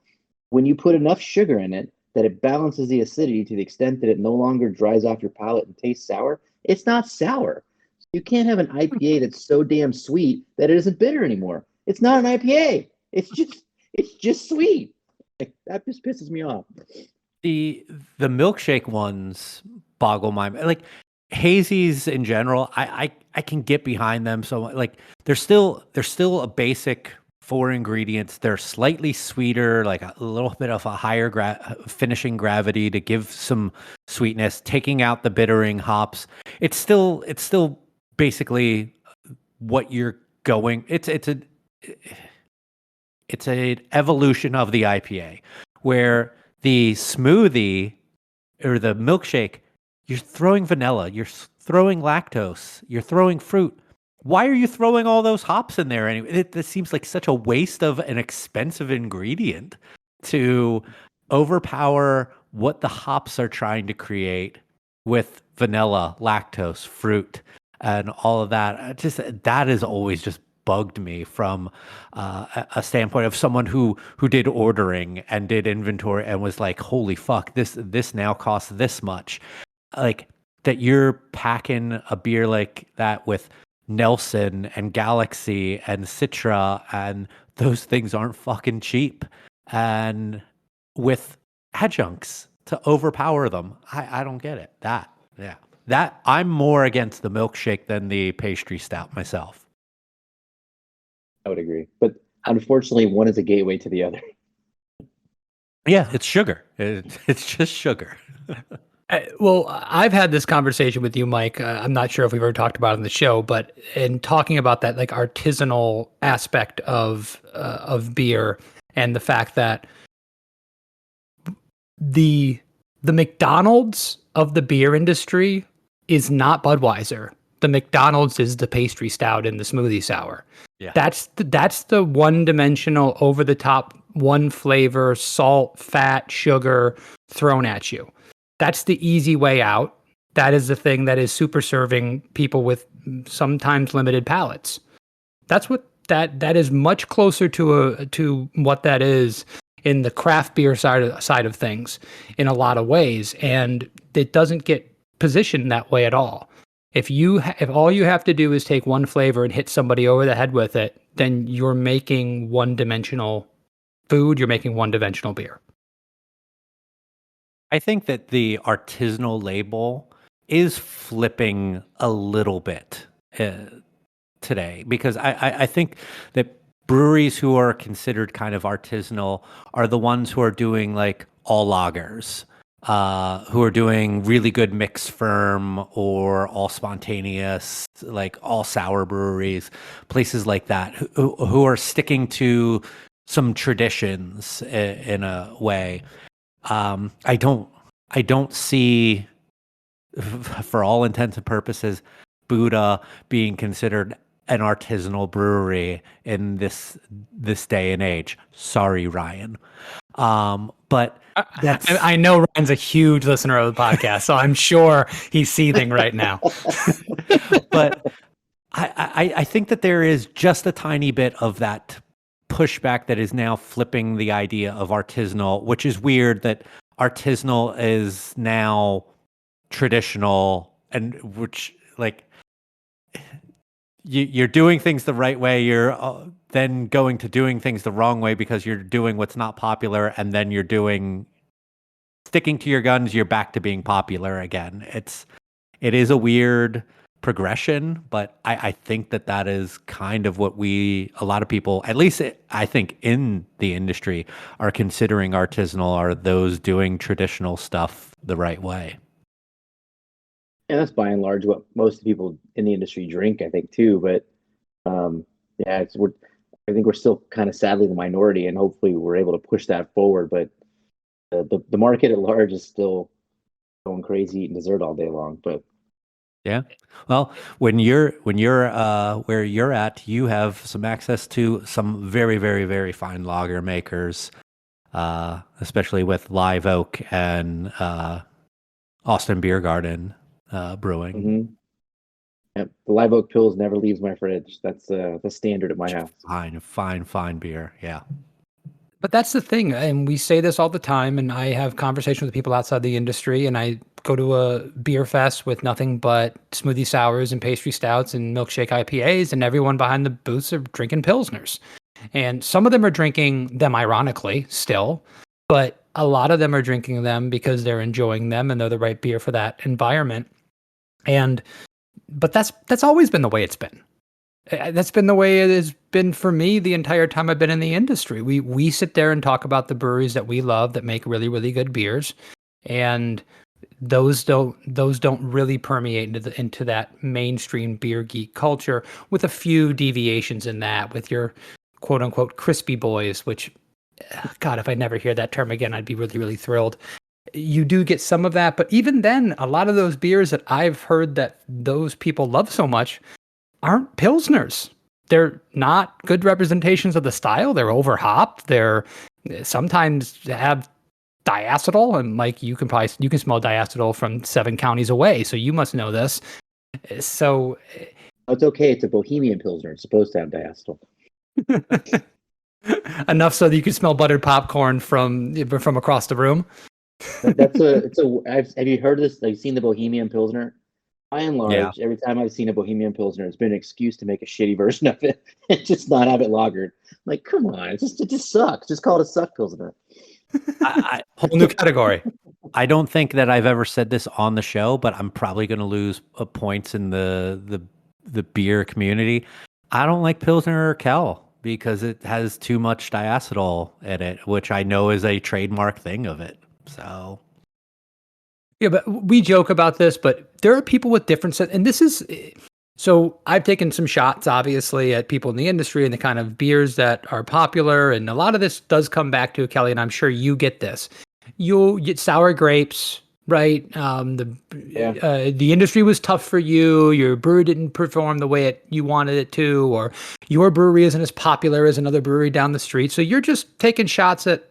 When you put enough sugar in it that it balances the acidity to the extent that it no longer dries off your palate and tastes sour, it's not sour. You can't have an IPA that's so damn sweet that it isn't bitter anymore. It's not an IPA. It's just sweet. Like, that just pisses me off. The milkshake ones boggle my mind. Like hazies in general, I can get behind them. So like they're still a basic 4 ingredients. They're slightly sweeter, like a little bit of a higher finishing gravity to give some sweetness, taking out the bittering hops. It's still basically what you're going. It's an evolution of the IPA, where the smoothie or the milkshake, you're throwing vanilla, you're throwing lactose, you're throwing fruit. Why are you throwing all those hops in there anyway? It seems like such a waste of an expensive ingredient to overpower what the hops are trying to create with vanilla, lactose, fruit, and all of that. That has always just bugged me from a standpoint of someone who did ordering and did inventory and was like, holy fuck, this now costs this much. Like that you're packing a beer like that with Nelson and Galaxy and Citra, and those things aren't fucking cheap, and with adjuncts to overpower them. I don't get it. That I'm more against the milkshake than the pastry stout myself. I would agree. But unfortunately, one is a gateway to the other. Yeah, it's sugar. It's just sugar. Well, I've had this conversation with you, Mike. I'm not sure if we've ever talked about it on the show, but in talking about that like artisanal aspect of beer and the fact that the McDonald's of the beer industry is not Budweiser. The McDonald's is the pastry stout and the smoothie sour. Yeah. That's the one-dimensional, over-the-top, one flavor, salt, fat, sugar thrown at you. That's the easy way out. That is the thing that is super serving people with sometimes limited palates. That's what that is much closer to what that is in the craft beer side of things in a lot of ways, and it doesn't get positioned that way at all. If all you have to do is take one flavor and hit somebody over the head with it, then you're making one-dimensional food. You're making one-dimensional beer. I think that the artisanal label is flipping a little bit today, because I think that breweries who are considered kind of artisanal are the ones who are doing like all lagers, who are doing really good mix firm or all spontaneous, like all sour breweries, places like that, who are sticking to some traditions in a way. I don't see, for all intents and purposes, Buddha being considered an artisanal brewery in this day and age. Sorry, Ryan. But that's I know Ryan's a huge listener of the podcast, so I'm sure he's seething right now. but I think that there is just a tiny bit of that pushback that is now flipping the idea of artisanal, which is weird that artisanal is now traditional, and which like you're doing things the right way, you're then going to doing things the wrong way because you're doing what's not popular, and then you're doing sticking to your guns, you're back to being popular again. It is a weird progression, but I think that is kind of what a lot of people, at least I think in the industry, are considering artisanal, are those doing traditional stuff the right way. And that's by and large what most people in the industry drink, I think, too. But yeah, I think we're still kind of sadly the minority, and hopefully we're able to push that forward. But the market at large is still going crazy eating dessert all day long. But yeah, well, when you're where you're at, you have some access to some very, very, very fine lager makers, especially with Live Oak and Austin Beer Garden Brewing. mm-hmm. Yep. The Live Oak Pils never leaves my fridge. That's the standard at my house. Fine beer. Yeah. But that's the thing, and we say this all the time, and I have conversations with people outside the industry, and I go to a beer fest with nothing but smoothie sours and pastry stouts and milkshake IPAs, and everyone behind the booths are drinking Pilsners. And some of them are drinking them ironically still, but a lot of them are drinking them because they're enjoying them and they're the right beer for that environment. But that's always been the way it's been. That's been the way it has been for me the entire time I've been in the industry. We sit there and talk about the breweries that we love that make really, really good beers, and those don't really permeate into that mainstream beer geek culture, with a few deviations in that, with your quote unquote crispy boys, which, God, if I never hear that term again, I'd be really, really thrilled. You do get some of that, but even then, a lot of those beers that I've heard that those people love so much aren't Pilsners. They're not good representations of the style. They're over hopped. They're sometimes have diacetyl, and like you can smell diacetyl from 7 counties away. So you must know this. So it's okay. It's a Bohemian Pilsner. It's supposed to have diacetyl. Enough so that you can smell buttered popcorn from across the room. Have you heard this? Have you seen the Bohemian Pilsner? By and large, Every time I've seen a Bohemian Pilsner, it's been an excuse to make a shitty version of it and just not have it lagered. Like, come on, it just sucks. Just call it a suck Pilsner. Whole new category. I don't think that I've ever said this on the show, but I'm probably going to lose points in the beer community. I don't like Pilsner or Kel because it has too much diacetyl in it, which I know is a trademark thing of it. So. Yeah, but we joke about this, but there are people with different and this is, so I've taken some shots, obviously, at people in the industry and the kind of beers that are popular, and a lot of this does come back to Kelly, and I'm sure you get this. You'll get sour grapes, right? The industry was tough for you. Your brewery didn't perform the way you wanted it to, or your brewery isn't as popular as another brewery down the street. So you're just taking shots at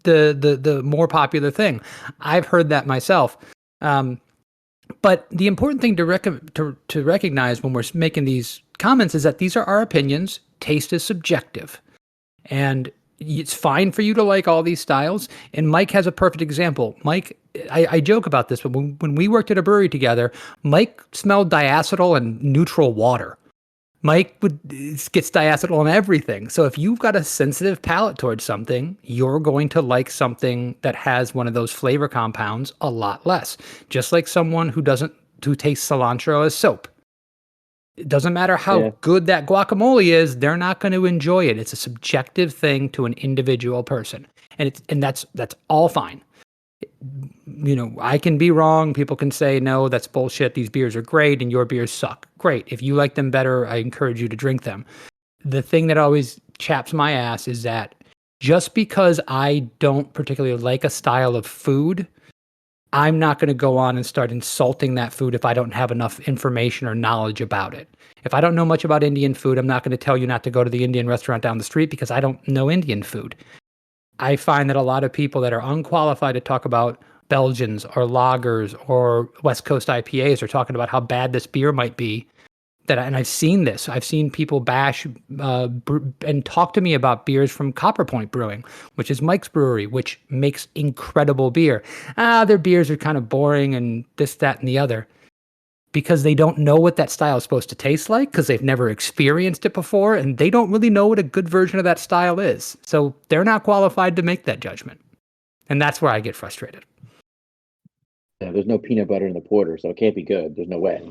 the more popular thing. I've heard that myself. But the important thing to recognize when we're making these comments is that these are our opinions. Taste is subjective. And it's fine for you to like all these styles. And Mike has a perfect example. Mike, I joke about this, but when we worked at a brewery together, Mike smelled diacetyl and neutral water. Mike gets diacetyl on everything. So if you've got a sensitive palate towards something, you're going to like something that has one of those flavor compounds a lot less. Just like someone who tastes cilantro as soap. It doesn't matter how good that guacamole is, they're not going to enjoy it. It's a subjective thing to an individual person. And that's all fine. You know, I can be wrong. People can say, no, that's bullshit. These beers are great and your beers suck. Great. If you like them better, I encourage you to drink them. The thing that always chaps my ass is that just because I don't particularly like a style of food I'm not going to go on and start insulting that food if I don't have enough information or knowledge about it. If I don't know much about Indian food, I'm not going to tell you not to go to the Indian restaurant down the street because I don't know Indian food. I find that a lot of people that are unqualified to talk about Belgians or lagers or West Coast IPAs are talking about how bad this beer might be. And I've seen this. I've seen people bash and talk to me about beers from Copper Point Brewing, which is Mike's brewery, which makes incredible beer. Their beers are kind of boring and this, that, and the other, because they don't know what that style is supposed to taste like, because they've never experienced it before, and they don't really know what a good version of that style is. So they're not qualified to make that judgment. And that's where I get frustrated. Yeah, there's no peanut butter in the porter, so it can't be good. There's no way.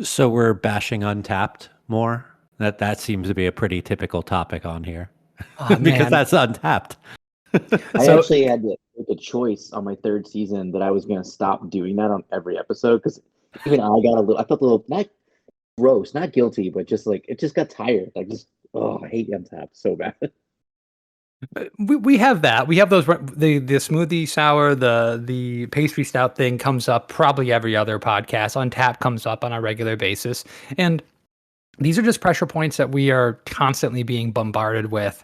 So we're bashing Untapped more. That seems to be a pretty typical topic on here. Oh, because that's Untapped. I actually had to make a choice on my third season that I was going to stop doing that on every episode, because even I felt a little, not gross, not guilty, but just like, it just got tired. Like, I hate Untapped so bad. We have that. We have those, the smoothie sour, the pastry stout thing comes up probably every other podcast. Untapped comes up on a regular basis. And these are just pressure points that we are constantly being bombarded with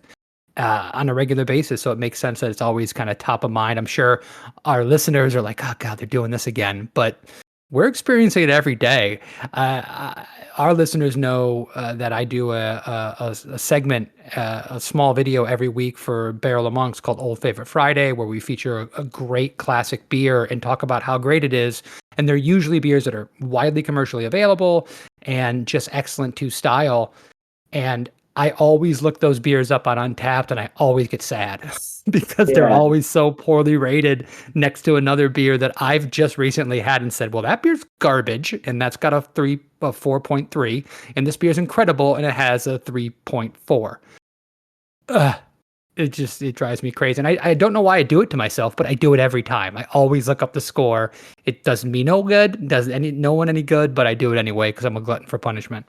on a regular basis. So it makes sense that it's always kind of top of mind. I'm sure our listeners are like, oh God, they're doing this again. But we're experiencing it every day. Our listeners know that I do a segment, a small video every week for Barrel of Monks called Old Favorite Friday, where we feature a great classic beer and talk about how great it is. And they're usually beers that are widely commercially available and just excellent to style. And I always look those beers up on Untapped, and I always get sad because they're always so poorly rated next to another beer that I've just recently had and said, well, that beer's garbage, and that's got a 4.3, and this beer's incredible, and it has a 3.4. It drives me crazy. And I don't know why I do it to myself, but I do it every time. I always look up the score. It does me no good, doesn't no one any good, but I do it anyway because I'm a glutton for punishment.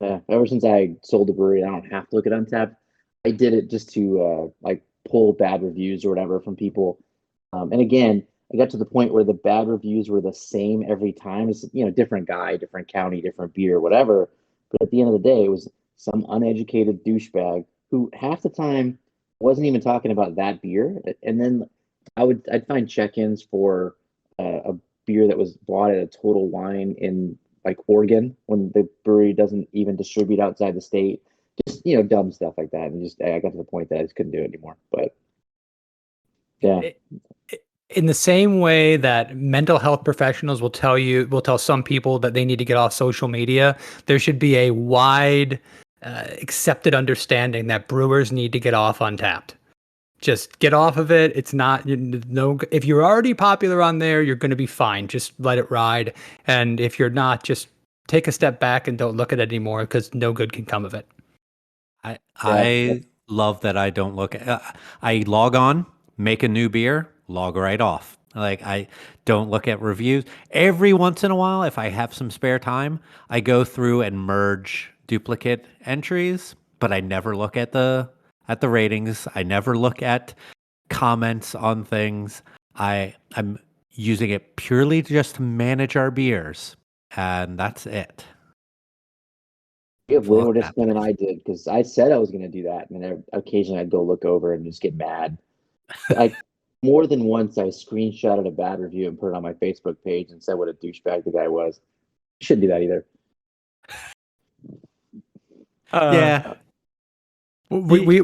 Yeah, ever since I sold the brewery, I don't have to look at Untapped. I did it just to like pull bad reviews or whatever from people. And again, I got to the point where the bad reviews were the same every time. It's, different guy, different county, different beer, whatever. But at the end of the day, it was some uneducated douchebag who half the time wasn't even talking about that beer. And then I'd find check-ins for a beer that was bought at a Total Wine in like Oregon, when the brewery doesn't even distribute outside the state. Just, dumb stuff like that. And I got to the point that I just couldn't do it anymore. But yeah. In the same way that mental health professionals will tell some people that they need to get off social media, there should be a wide accepted understanding that brewers need to get off Untapped. Just get off of it. It's not, if you're already popular on there, you're going to be fine. Just let it ride. And if you're not, just take a step back and don't look at it anymore, because no good can come of it. I love that I don't look at, I log on, make a new beer, log right off. Like, I don't look at reviews. Every once in a while, if I have some spare time, I go through and merge duplicate entries, but I never look at the ratings. I never look at comments on things. I'm using it purely just to manage our beers, and that's it. You have way more discipline than I did, because I said I was going to do that, and then occasionally I'd go look over and just get mad. Like, more than once, I screenshotted a bad review and put it on my Facebook page and said what a douchebag the guy was. Shouldn't do that either. Yeah. We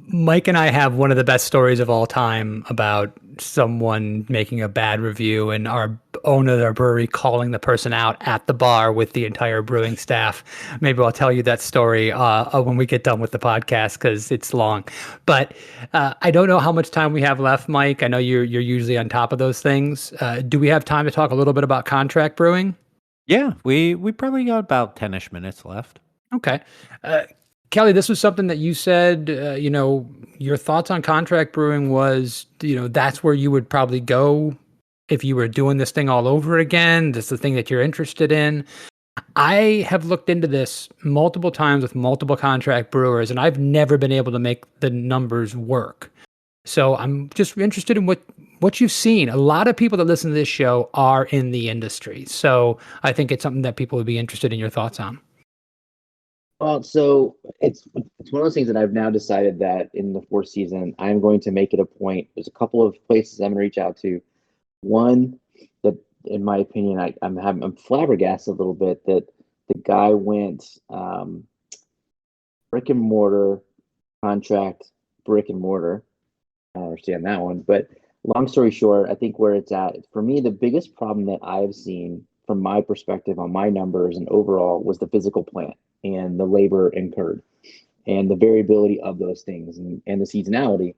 Mike and I have one of the best stories of all time about someone making a bad review and our owner of our brewery calling the person out at the bar with the entire brewing staff. Maybe I'll tell you that story when we get done with the podcast, because it's long. But I don't know how much time we have left, Mike. I know you're usually on top of those things. Do we have time to talk a little bit about contract brewing? Yeah, we probably got about 10-ish minutes left. Okay. Kelly, this was something that you said, your thoughts on contract brewing was, that's where you would probably go if you were doing this thing all over again. That's the thing that you're interested in. I have looked into this multiple times with multiple contract brewers, and I've never been able to make the numbers work. So I'm just interested in what what you've seen. A lot of people that listen to this show are in the industry, so I think it's something that people would be interested in your thoughts on. Well, so it's one of those things that I've now decided that in the fourth season, I'm going to make it a point. There's a couple of places I'm going to reach out to. One that, in my opinion, I'm flabbergasted a little bit that the guy went brick and mortar contract, brick and mortar. I don't understand that one, but long story short, I think where it's at for me, the biggest problem that I've seen from my perspective on my numbers and overall was the physical plant and the labor incurred and the variability of those things and the seasonality.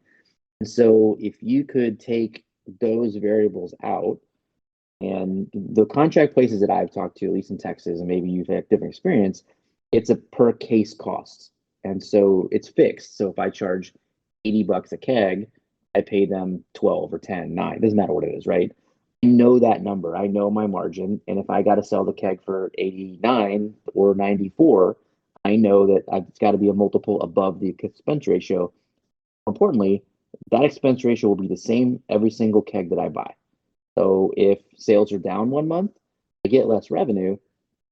And so if you could take those variables out and the contract places that I've talked to, at least in Texas, and maybe you've had different experience, it's a per case cost. And so it's fixed. So if I charge $80 a keg, I pay them 12 or 10, 9, doesn't matter what it is, right? I know that number. I know my margin. And if I got to sell the keg for 89 or 94, I know that it's got to be a multiple above the expense ratio. More importantly, that expense ratio will be the same every single keg that I buy. So if sales are down 1 month, I get less revenue,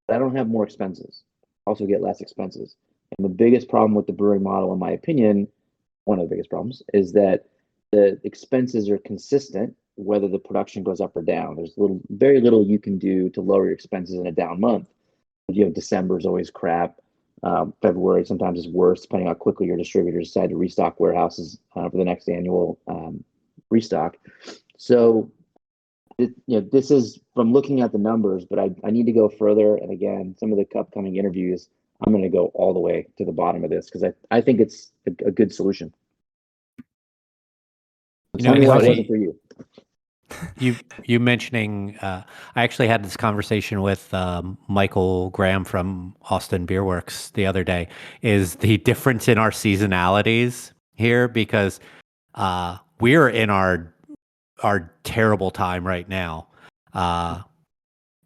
but I don't have more expenses. I also get less expenses. And the biggest problem with the brewing model, in my opinion, one of the biggest problems, is that the expenses are consistent whether the production goes up or down. There's very little you can do to lower your expenses in a down month. December is always crap. February sometimes is worse, depending on how quickly your distributors decide to restock warehouses for the next annual restock. So, this is from looking at the numbers, but I need to go further. And again, some of the upcoming interviews, I'm going to go all the way to the bottom of this because I think it's a good solution. Tell me why it wasn't for you. You mentioning, I actually had this conversation with Michael Graham from Austin Beer Works the other day, is the difference in our seasonalities here because we're in our terrible time right now.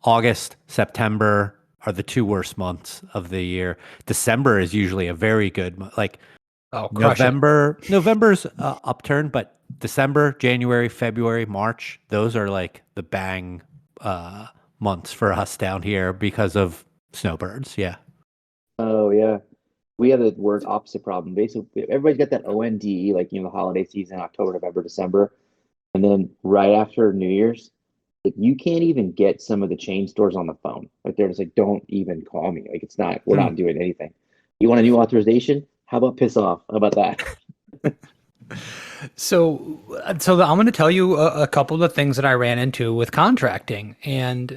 August, September are the two worst months of the year. December is usually a very good month. Like November's upturn, but December, January, February, March, those are like the bang months for us down here because of snowbirds. Yeah. Oh yeah. We have the word opposite problem. Basically, everybody's got that OND, like the holiday season, October, November, December. And then right after New Year's, you can't even get some of the chain stores on the phone. Like they're just like, don't even call me. Like we're not doing anything. You want a new authorization? How about piss off? How about that? So I'm going to tell you a couple of things that I ran into with contracting, and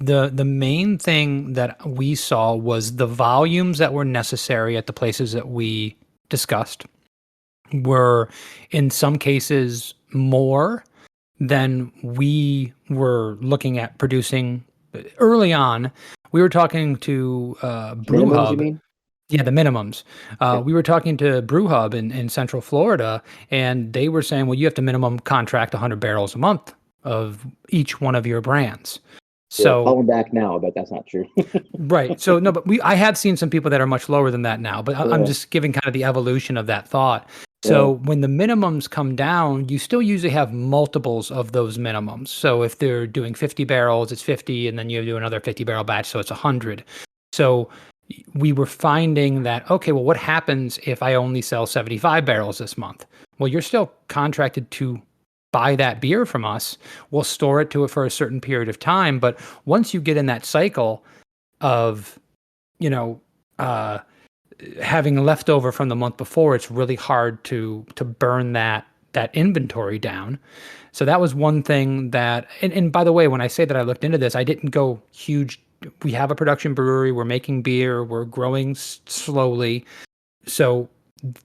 the main thing that we saw was the volumes that were necessary at the places that we discussed were in some cases more than we were looking at producing early on. We were talking to Brew Minimums, Hub. you mean? Yeah, the minimums. We were talking to Brew Hub in Central Florida, and they were saying, well, you have to minimum contract 100 barrels a month of each one of your brands. So call them back now, but that's not true. right. So no, but I have seen some people that are much lower than that now, but I'm just giving kind of the evolution of that thought. So when the minimums come down, you still usually have multiples of those minimums. So if they're doing 50 barrels, it's 50, and then you do another 50 barrel batch, so it's 100. So we were finding that, okay, well, what happens if I only sell 75 barrels this month? Well, you're still contracted to buy that beer from us. We'll store it for a certain period of time. But once you get in that cycle of, having leftover from the month before, it's really hard to burn that inventory down. So that was one thing that, and by the way, when I say that I looked into this, I didn't go huge. We have a production brewery. We're making beer. We're growing slowly. So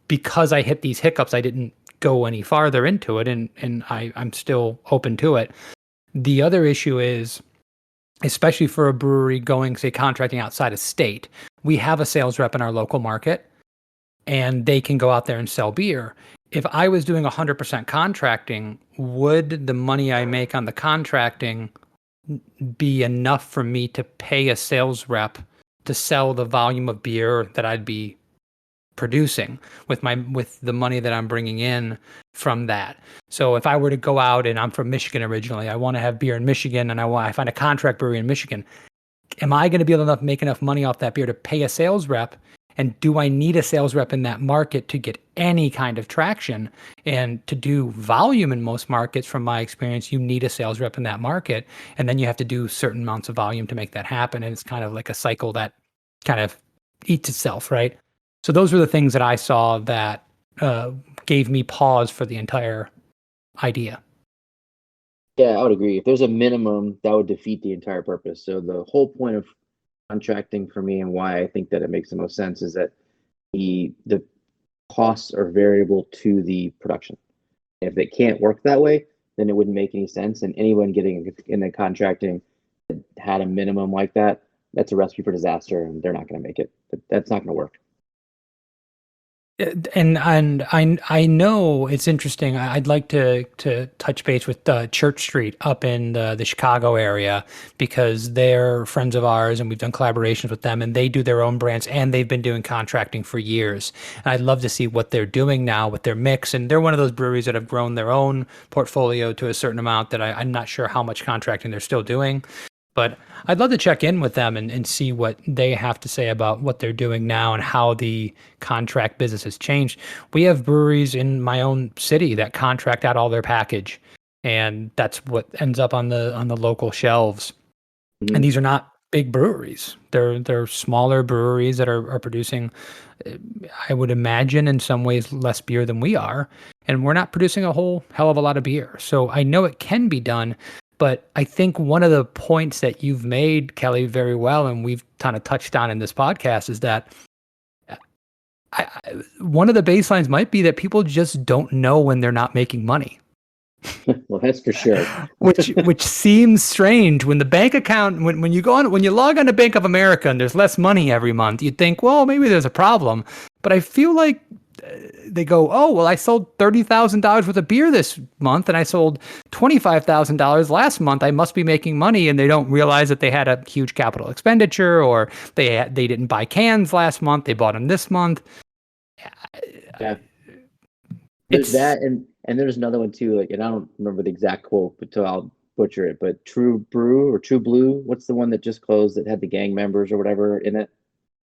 because I hit these hiccups, I didn't go any farther into it, and I'm still open to it. The other issue is, especially for a brewery going, say, contracting outside of state, we have a sales rep in our local market, and they can go out there and sell beer. If I was doing 100% contracting, would the money I make on the contracting be enough for me to pay a sales rep to sell the volume of beer that I'd be producing with the money that I'm bringing in from that. So if I were to go out, and I'm from Michigan originally, I want to have beer in Michigan, and I find a contract brewery in Michigan, am I going to be able to make enough money off that beer to pay a sales rep? And do I need a sales rep in that market to get any kind of traction? And to do volume in most markets, from my experience, you need a sales rep in that market. And then you have to do certain amounts of volume to make that happen. And it's kind of like a cycle that kind of eats itself, right? So those were the things that I saw that gave me pause for the entire idea. Yeah, I would agree. If there's a minimum, that would defeat the entire purpose. So the whole point of contracting for me, and why I think that it makes the most sense, is that the costs are variable to the production. If it can't work that way, then it wouldn't make any sense. And anyone getting in the contracting that had a minimum like that, that's a recipe for disaster, and they're not going to make it. That's not going to work. And I know it's interesting. I'd like to touch base with Church Street up in the Chicago area, because they're friends of ours and we've done collaborations with them, and they do their own brands and they've been doing contracting for years. And I'd love to see what they're doing now with their mix. And they're one of those breweries that have grown their own portfolio to a certain amount that I'm not sure how much contracting they're still doing. But I'd love to check in with them and see what they have to say about what they're doing now and how the contract business has changed. We have breweries in my own city that contract out all their package, and that's what ends up on the local shelves. Mhm. And these are not big breweries. They're smaller breweries that are producing, I would imagine, in some ways less beer than we are. And we're not producing a whole hell of a lot of beer. So I know it can be done. But I think one of the points that you've made, Kelly, very well, and we've kind of touched on in this podcast, is that one of the baselines might be that people just don't know when they're not making money. Well, that's for sure. which seems strange when the bank account, when you log on to Bank of America and there's less money every month, you'd think, well, maybe there's a problem. But I feel like they go, oh, well, I sold $30,000 worth of beer this month and I sold $25,000 last month. I must be making money. And they don't realize that they had a huge capital expenditure, or they didn't buy cans last month. They bought them this month. Yeah. There's that, and there's another one too. Like, and I don't remember the exact quote, but so I'll butcher it. But True Brew or True Blue, what's the one that just closed that had the gang members or whatever in it?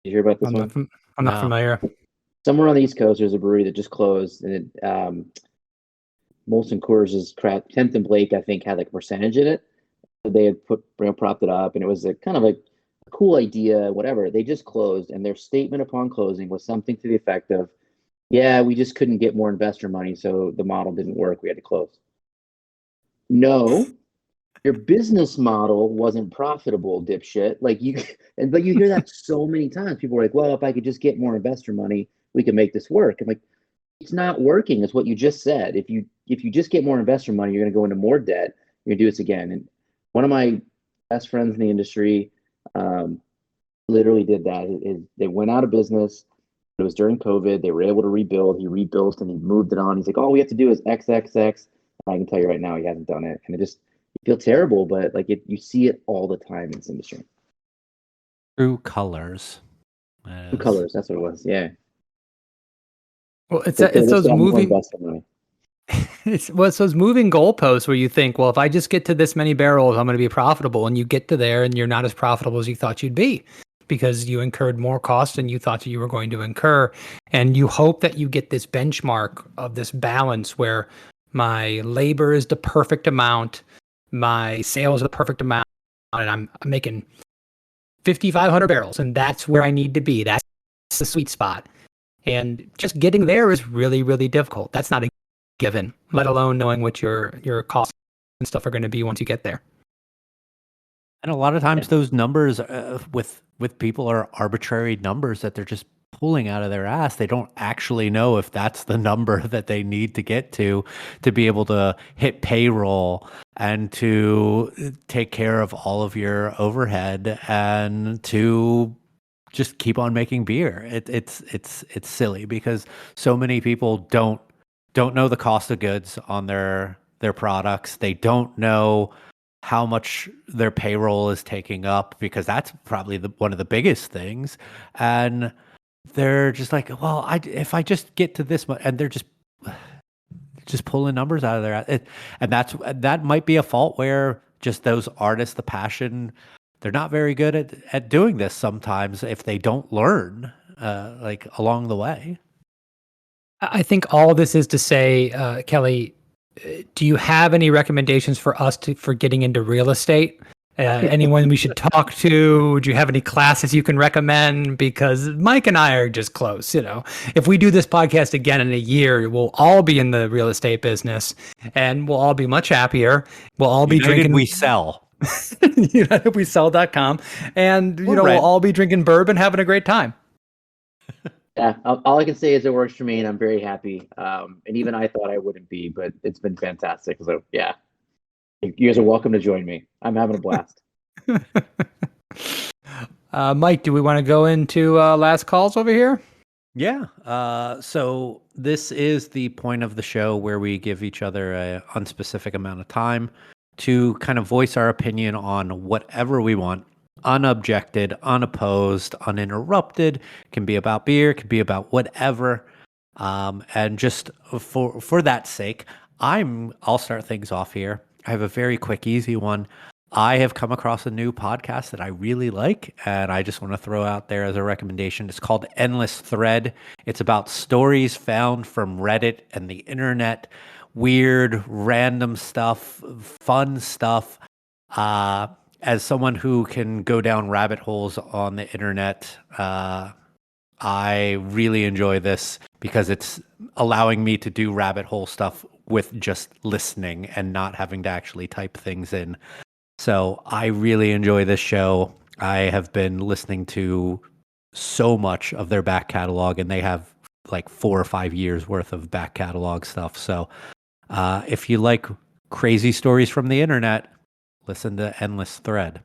Did you hear about this one? I'm not familiar. Somewhere on the East Coast, there's a brewery that just closed, and Molson Coors' crap. 10th and Blake, I think, had like a percentage in it. They had propped it up, and it was a kind of a cool idea, whatever. They just closed, and their statement upon closing was something to the effect of, "Yeah, we just couldn't get more investor money, so the model didn't work. We had to close." No, your business model wasn't profitable, dipshit. But you hear that so many times. People are like, "Well, if I could just get more investor money, we can make this work." I'm like, it's not working. It's what you just said. If you just get more investor money, you're going to go into more debt. You're going to do this again. And one of my best friends in the industry literally did that. They went out of business. It was during COVID. They were able to rebuild. He rebuilt and he moved it on. He's like, all we have to do is XXX. And I can tell you right now, he hasn't done it. And you feel terrible, but you see it all the time in this industry. True Colors. True Colors, that's what it was. Yeah. Well, it's those moving. It's those moving goalposts where you think, well, if I just get to this many barrels, I'm going to be profitable, and you get to there, and you're not as profitable as you thought you'd be, because you incurred more costs than you thought you were going to incur, and you hope that you get this benchmark of this balance where my labor is the perfect amount, my sales are the perfect amount, and I'm making 5,500 barrels, and that's where I need to be. That's the sweet spot. And just getting there is really, really difficult. That's not a given, let alone knowing what your costs and stuff are going to be once you get there. And a lot of times those numbers with people are arbitrary numbers that they're just pulling out of their ass. They don't actually know if that's the number that they need to get to be able to hit payroll and to take care of all of your overhead and to just keep on making beer. It's silly because so many people don't know the cost of goods on their products. They don't know how much their payroll is taking up, because that's probably one of the biggest things. And they're just like, well, if I just get to this much, and they're just pulling numbers out of there, and that might be a fault where just those artists, the passion, they're not very good at doing this sometimes if they don't learn like along the way. I think all this is to say, Kelly, do you have any recommendations for us for getting into real estate? Anyone we should talk to? Do you have any classes you can recommend? Because Mike and I are just close. If we do this podcast again in a year, we'll all be in the real estate business, and we'll all be much happier. We'll all be drinking. We sell. UnitedWeSell.com, and we'll all be drinking bourbon, having a great time. Yeah, all I can say is it works for me, and I'm very happy. And even I thought I wouldn't be, but it's been fantastic. So yeah, you guys are welcome to join me. I'm having a blast. Mike, do we want to go into last calls over here? Yeah. So this is the point of the show where we give each other a unspecific amount of time to kind of voice our opinion on whatever we want. Unobjected, unopposed, uninterrupted. Can be about beer, can be about whatever. And just for that sake, I'll start things off here. I have a very quick, easy one. I have come across a new podcast that I really like, and I just want to throw out there as a recommendation. It's called Endless Thread. It's about stories found from Reddit and the internet, weird, random stuff, fun stuff. As someone who can go down rabbit holes on the internet, I really enjoy this because it's allowing me to do rabbit hole stuff with just listening and not having to actually type things in. So I really enjoy this show. I have been listening to so much of their back catalog, and they have like 4 or 5 years worth of back catalog stuff. So if you like crazy stories from the internet, listen to Endless Thread.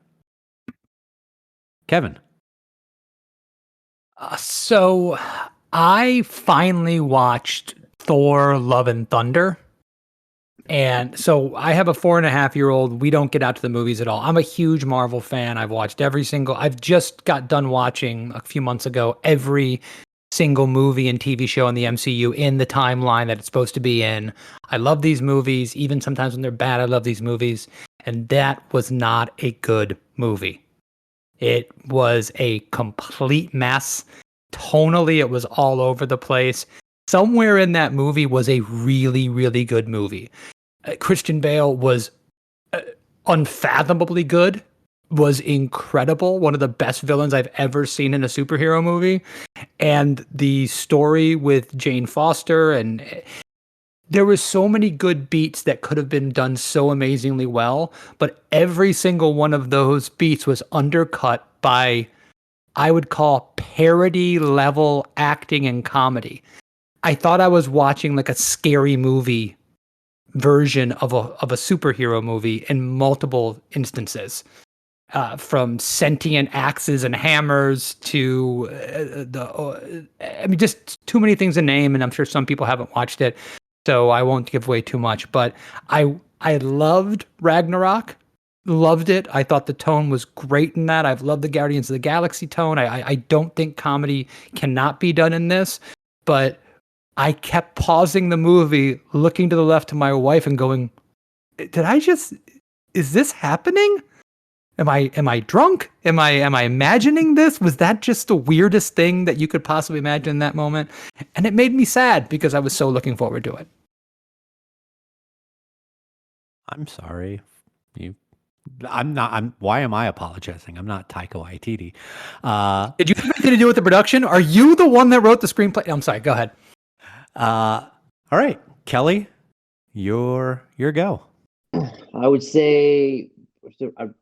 Kevin. So I finally watched Thor: Love and Thunder. And so I have a 4.5-year-old. We don't get out to the movies at all. I'm a huge Marvel fan. I've just got done watching a few months ago every single movie and TV show in the MCU in the timeline that it's supposed to be in. I love these movies. Even sometimes when they're bad, I love these movies. And that was not a good movie. It was a complete mess. Tonally, it was all over the place. Somewhere in that movie was a really, really good movie. Christian Bale was unfathomably good, was incredible, one of the best villains I've ever seen in a superhero movie. And the story with Jane Foster, and there was so many good beats that could have been done so amazingly well, but every single one of those beats was undercut by, I would call, parody level acting and comedy. I thought I was watching like a scary movie version of a superhero movie in multiple instances, from sentient axes and hammers to just too many things to name, and I'm sure some people haven't watched it, so I won't give away too much. But I loved Ragnarok. Loved it. I thought the tone was great in that. I've loved the Guardians of the Galaxy tone. I don't think comedy cannot be done in this, but I kept pausing the movie, looking to the left to my wife and going, is this happening? Am I drunk? Am I imagining this? Was that just the weirdest thing that you could possibly imagine in that moment? And it made me sad because I was so looking forward to it. I'm sorry. Why am I apologizing? I'm not Taika Waititi. Did you have anything to do with the production? Are you the one that wrote the screenplay? I'm sorry, go ahead. All right, Kelly, your go. I would say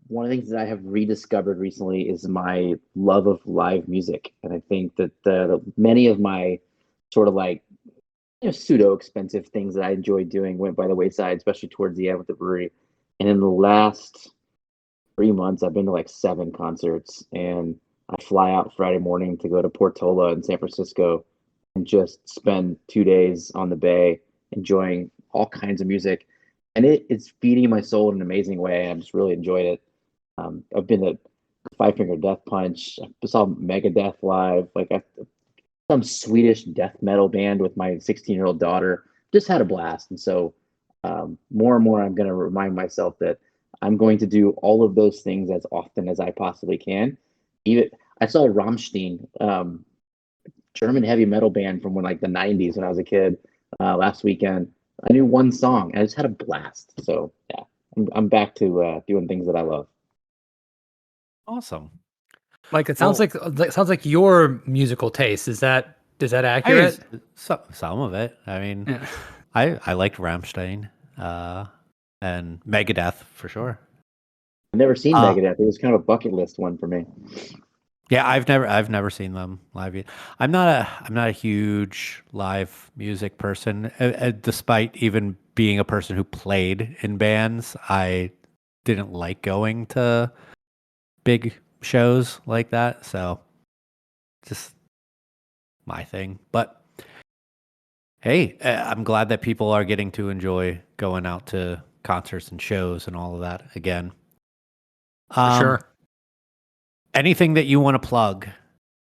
one of the things that I have rediscovered recently is my love of live music, and I think that many of my sort of like pseudo expensive things that I enjoyed doing went by the wayside, especially towards the end with the brewery. And in the last 3 months, I've been to like 7 concerts, and I fly out Friday morning to go to Portola in San Francisco and just spend 2 days on the bay enjoying all kinds of music. And it's feeding my soul in an amazing way. I've just really enjoyed it. I've been to Five Finger Death Punch. I saw Megadeth live. Like some Swedish death metal band with my 16-year-old daughter. Just had a blast. And so more and more, I'm going to remind myself that I'm going to do all of those things as often as I possibly can. Even I saw Rammstein, German heavy metal band from when like the 90s when I was a kid last weekend. I knew one song and I just had a blast. So yeah, I'm back to doing things that I love. Awesome. Like it sounds like your musical taste. Is that accurate? Some of it. I mean, Yeah. I liked Rammstein and Megadeth for sure. I've never seen Megadeth. It was kind of a bucket list one for me. Yeah, I've never seen them live yet. I'm not a huge live music person. Despite even being a person who played in bands, I didn't like going to big shows like that. So just my thing. But hey, I'm glad that people are getting to enjoy going out to concerts and shows and all of that again. For sure. Anything that you want to plug,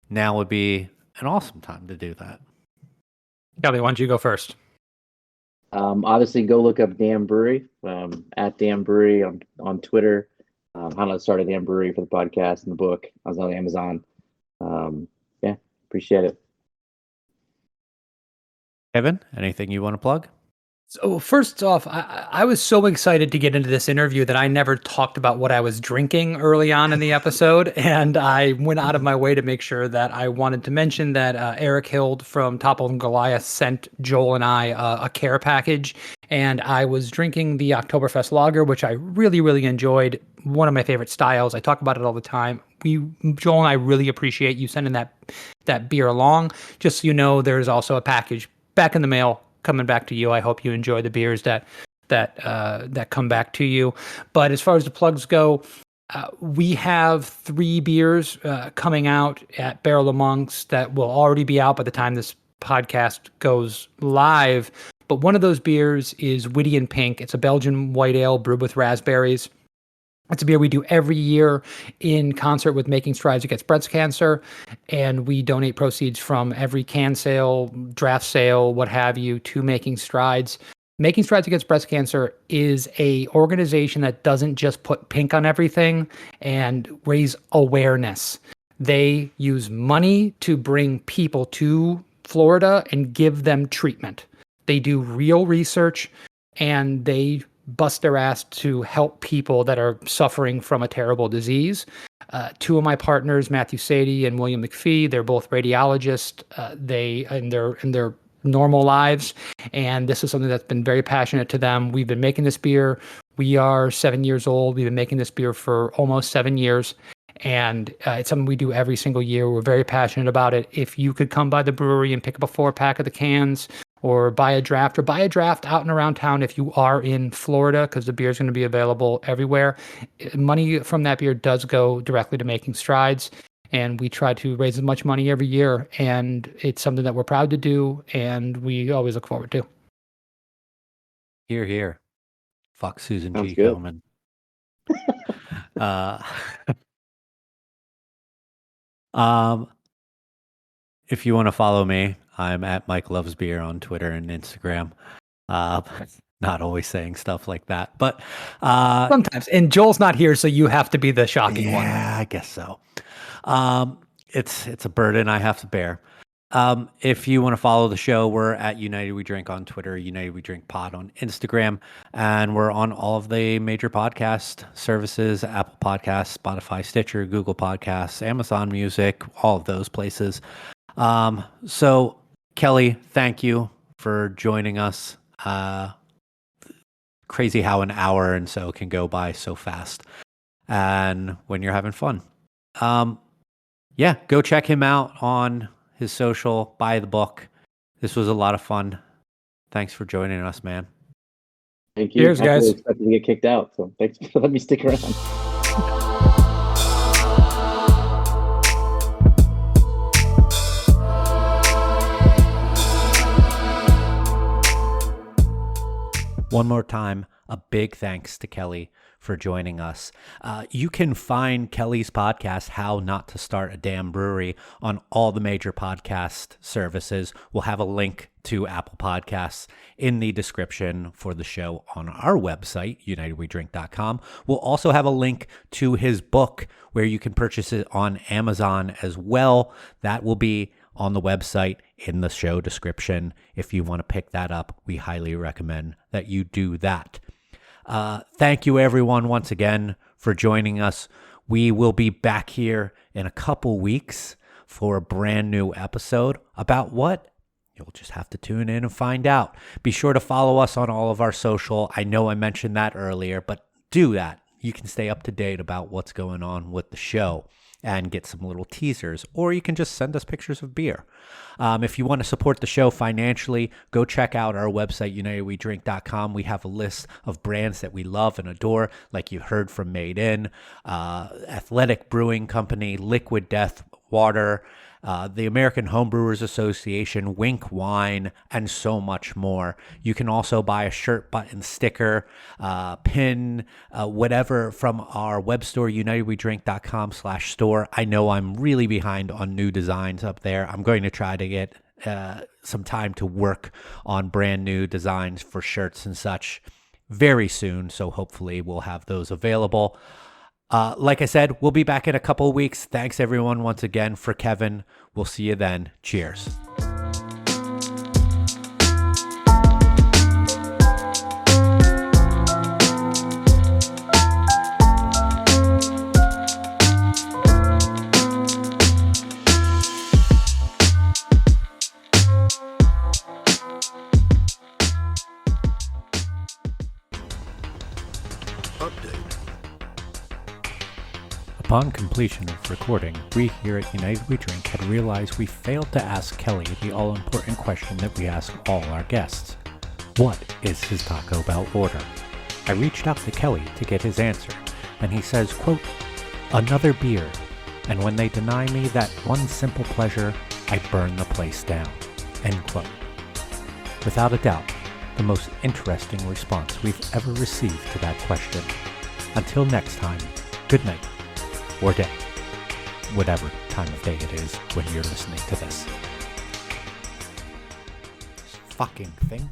now would be an awesome time to do that. Kelly, why don't you go first? Obviously, go look up Damn Brewery at Damn Brewery on Twitter. How to start a Damn Brewery for the podcast and the book. I was on Amazon. Yeah, appreciate it. Kevin, anything you want to plug? So first off, I was so excited to get into this interview that I never talked about what I was drinking early on in the episode. And I went out of my way to make sure that I wanted to mention that Eric Hild from Topple and Goliath sent Joel and I a care package. And I was drinking the Oktoberfest lager, which I really, really enjoyed. One of my favorite styles. I talk about it all the time. Joel and I really appreciate you sending that beer along. Just so you know, there's also a package back in the mail coming back to you. I hope you enjoy the beers that come back to you. But as far as the plugs go, we have 3 beers coming out at Barrel Amongst that will already be out by the time this podcast goes live. But one of those beers is Witty and Pink. It's a Belgian white ale brewed with raspberries. It's a beer we do every year in concert with Making Strides Against Breast Cancer, and we donate proceeds from every can sale, draft sale, what have you, to Making Strides. Making Strides Against Breast Cancer is a organization that doesn't just put pink on everything and raise awareness. They use money to bring people to Florida and give them treatment. They do real research, and they bust their ass to help people that are suffering from a terrible disease. 2 of my partners, Matthew Sadie and William McPhee, they're both radiologists. They in their normal lives, and this is something that's been very passionate to them. We've been making this beer. We are 7 years old. We've been making this beer for almost 7 years, and it's something we do every single year. We're very passionate about it. If you could come by the brewery and pick up a 4-pack of the cans, or buy a draft out and around town if you are in Florida, because the beer is going to be available everywhere. Money from that beer does go directly to Making Strides, and we try to raise as much money every year, and it's something that we're proud to do, and we always look forward to. Hear, hear. Fuck Susan Sounds G. good. Komen. If you want to follow me, I'm at Mike Loves Beer on Twitter and Instagram. Not always saying stuff like that, but Sometimes. And Joel's not here, so you have to be the shocking one. Yeah, I guess so. It's a burden I have to bear. If you want to follow the show, we're at United We Drink on Twitter, United We Drink Pod on Instagram, and we're on all of the major podcast services: Apple Podcasts, Spotify, Stitcher, Google Podcasts, Amazon Music, all of those places. So Kelly, thank you for joining us. Crazy how an hour and so can go by so fast, and when you're having fun. Yeah, go check him out on his social, buy the book. This was a lot of fun. Thanks for joining us, man. Thank you. Cheers, I was guys. expecting to get kicked out, so thanks for letting me stick around. One more time, a big thanks to Kelly for joining us. You can find Kelly's podcast, How Not to Start a Damn Brewery, on all the major podcast services. We'll have a link to Apple Podcasts in the description for the show on our website, unitedwedrink.com. We'll also have a link to his book where you can purchase it on Amazon as well. That will be on the website in the show description. If you want to pick that up, we highly recommend that you do that. Thank you, everyone, once again for joining us. We will be back here in a couple weeks for a brand new episode about what? You'll just have to tune in and find out. Be sure to follow us on all of our social. I know I mentioned that earlier, but do that. You can stay up to date about what's going on with the show and get some little teasers, or you can just send us pictures of beer. If you want to support the show financially, go check out our website, unitedwedrink.com. We have a list of brands that we love and adore, like you heard from Made In, Athletic Brewing Company, Liquid Death Water, the American Homebrewers Association, Wink Wine, and so much more. You can also buy a shirt, button, sticker, pin, whatever from our web store, unitedwedrink.com/store. I know I'm really behind on new designs up there. I'm going to try to get some time to work on brand new designs for shirts and such very soon, so hopefully we'll have those available. Like I said, we'll be back in a couple of weeks. Thanks, everyone, once again. For Kevin, we'll see you then. Cheers. Upon completion of recording, we here at United We Drink had realized we failed to ask Kelly the all-important question that we ask all our guests. What is his Taco Bell order? I reached out to Kelly to get his answer, and he says, quote, "Another beer, and when they deny me that one simple pleasure, I burn the place down." End quote. Without a doubt, the most interesting response we've ever received to that question. Until next time, good night. Or day, whatever time of day it is when you're listening to this fucking thing.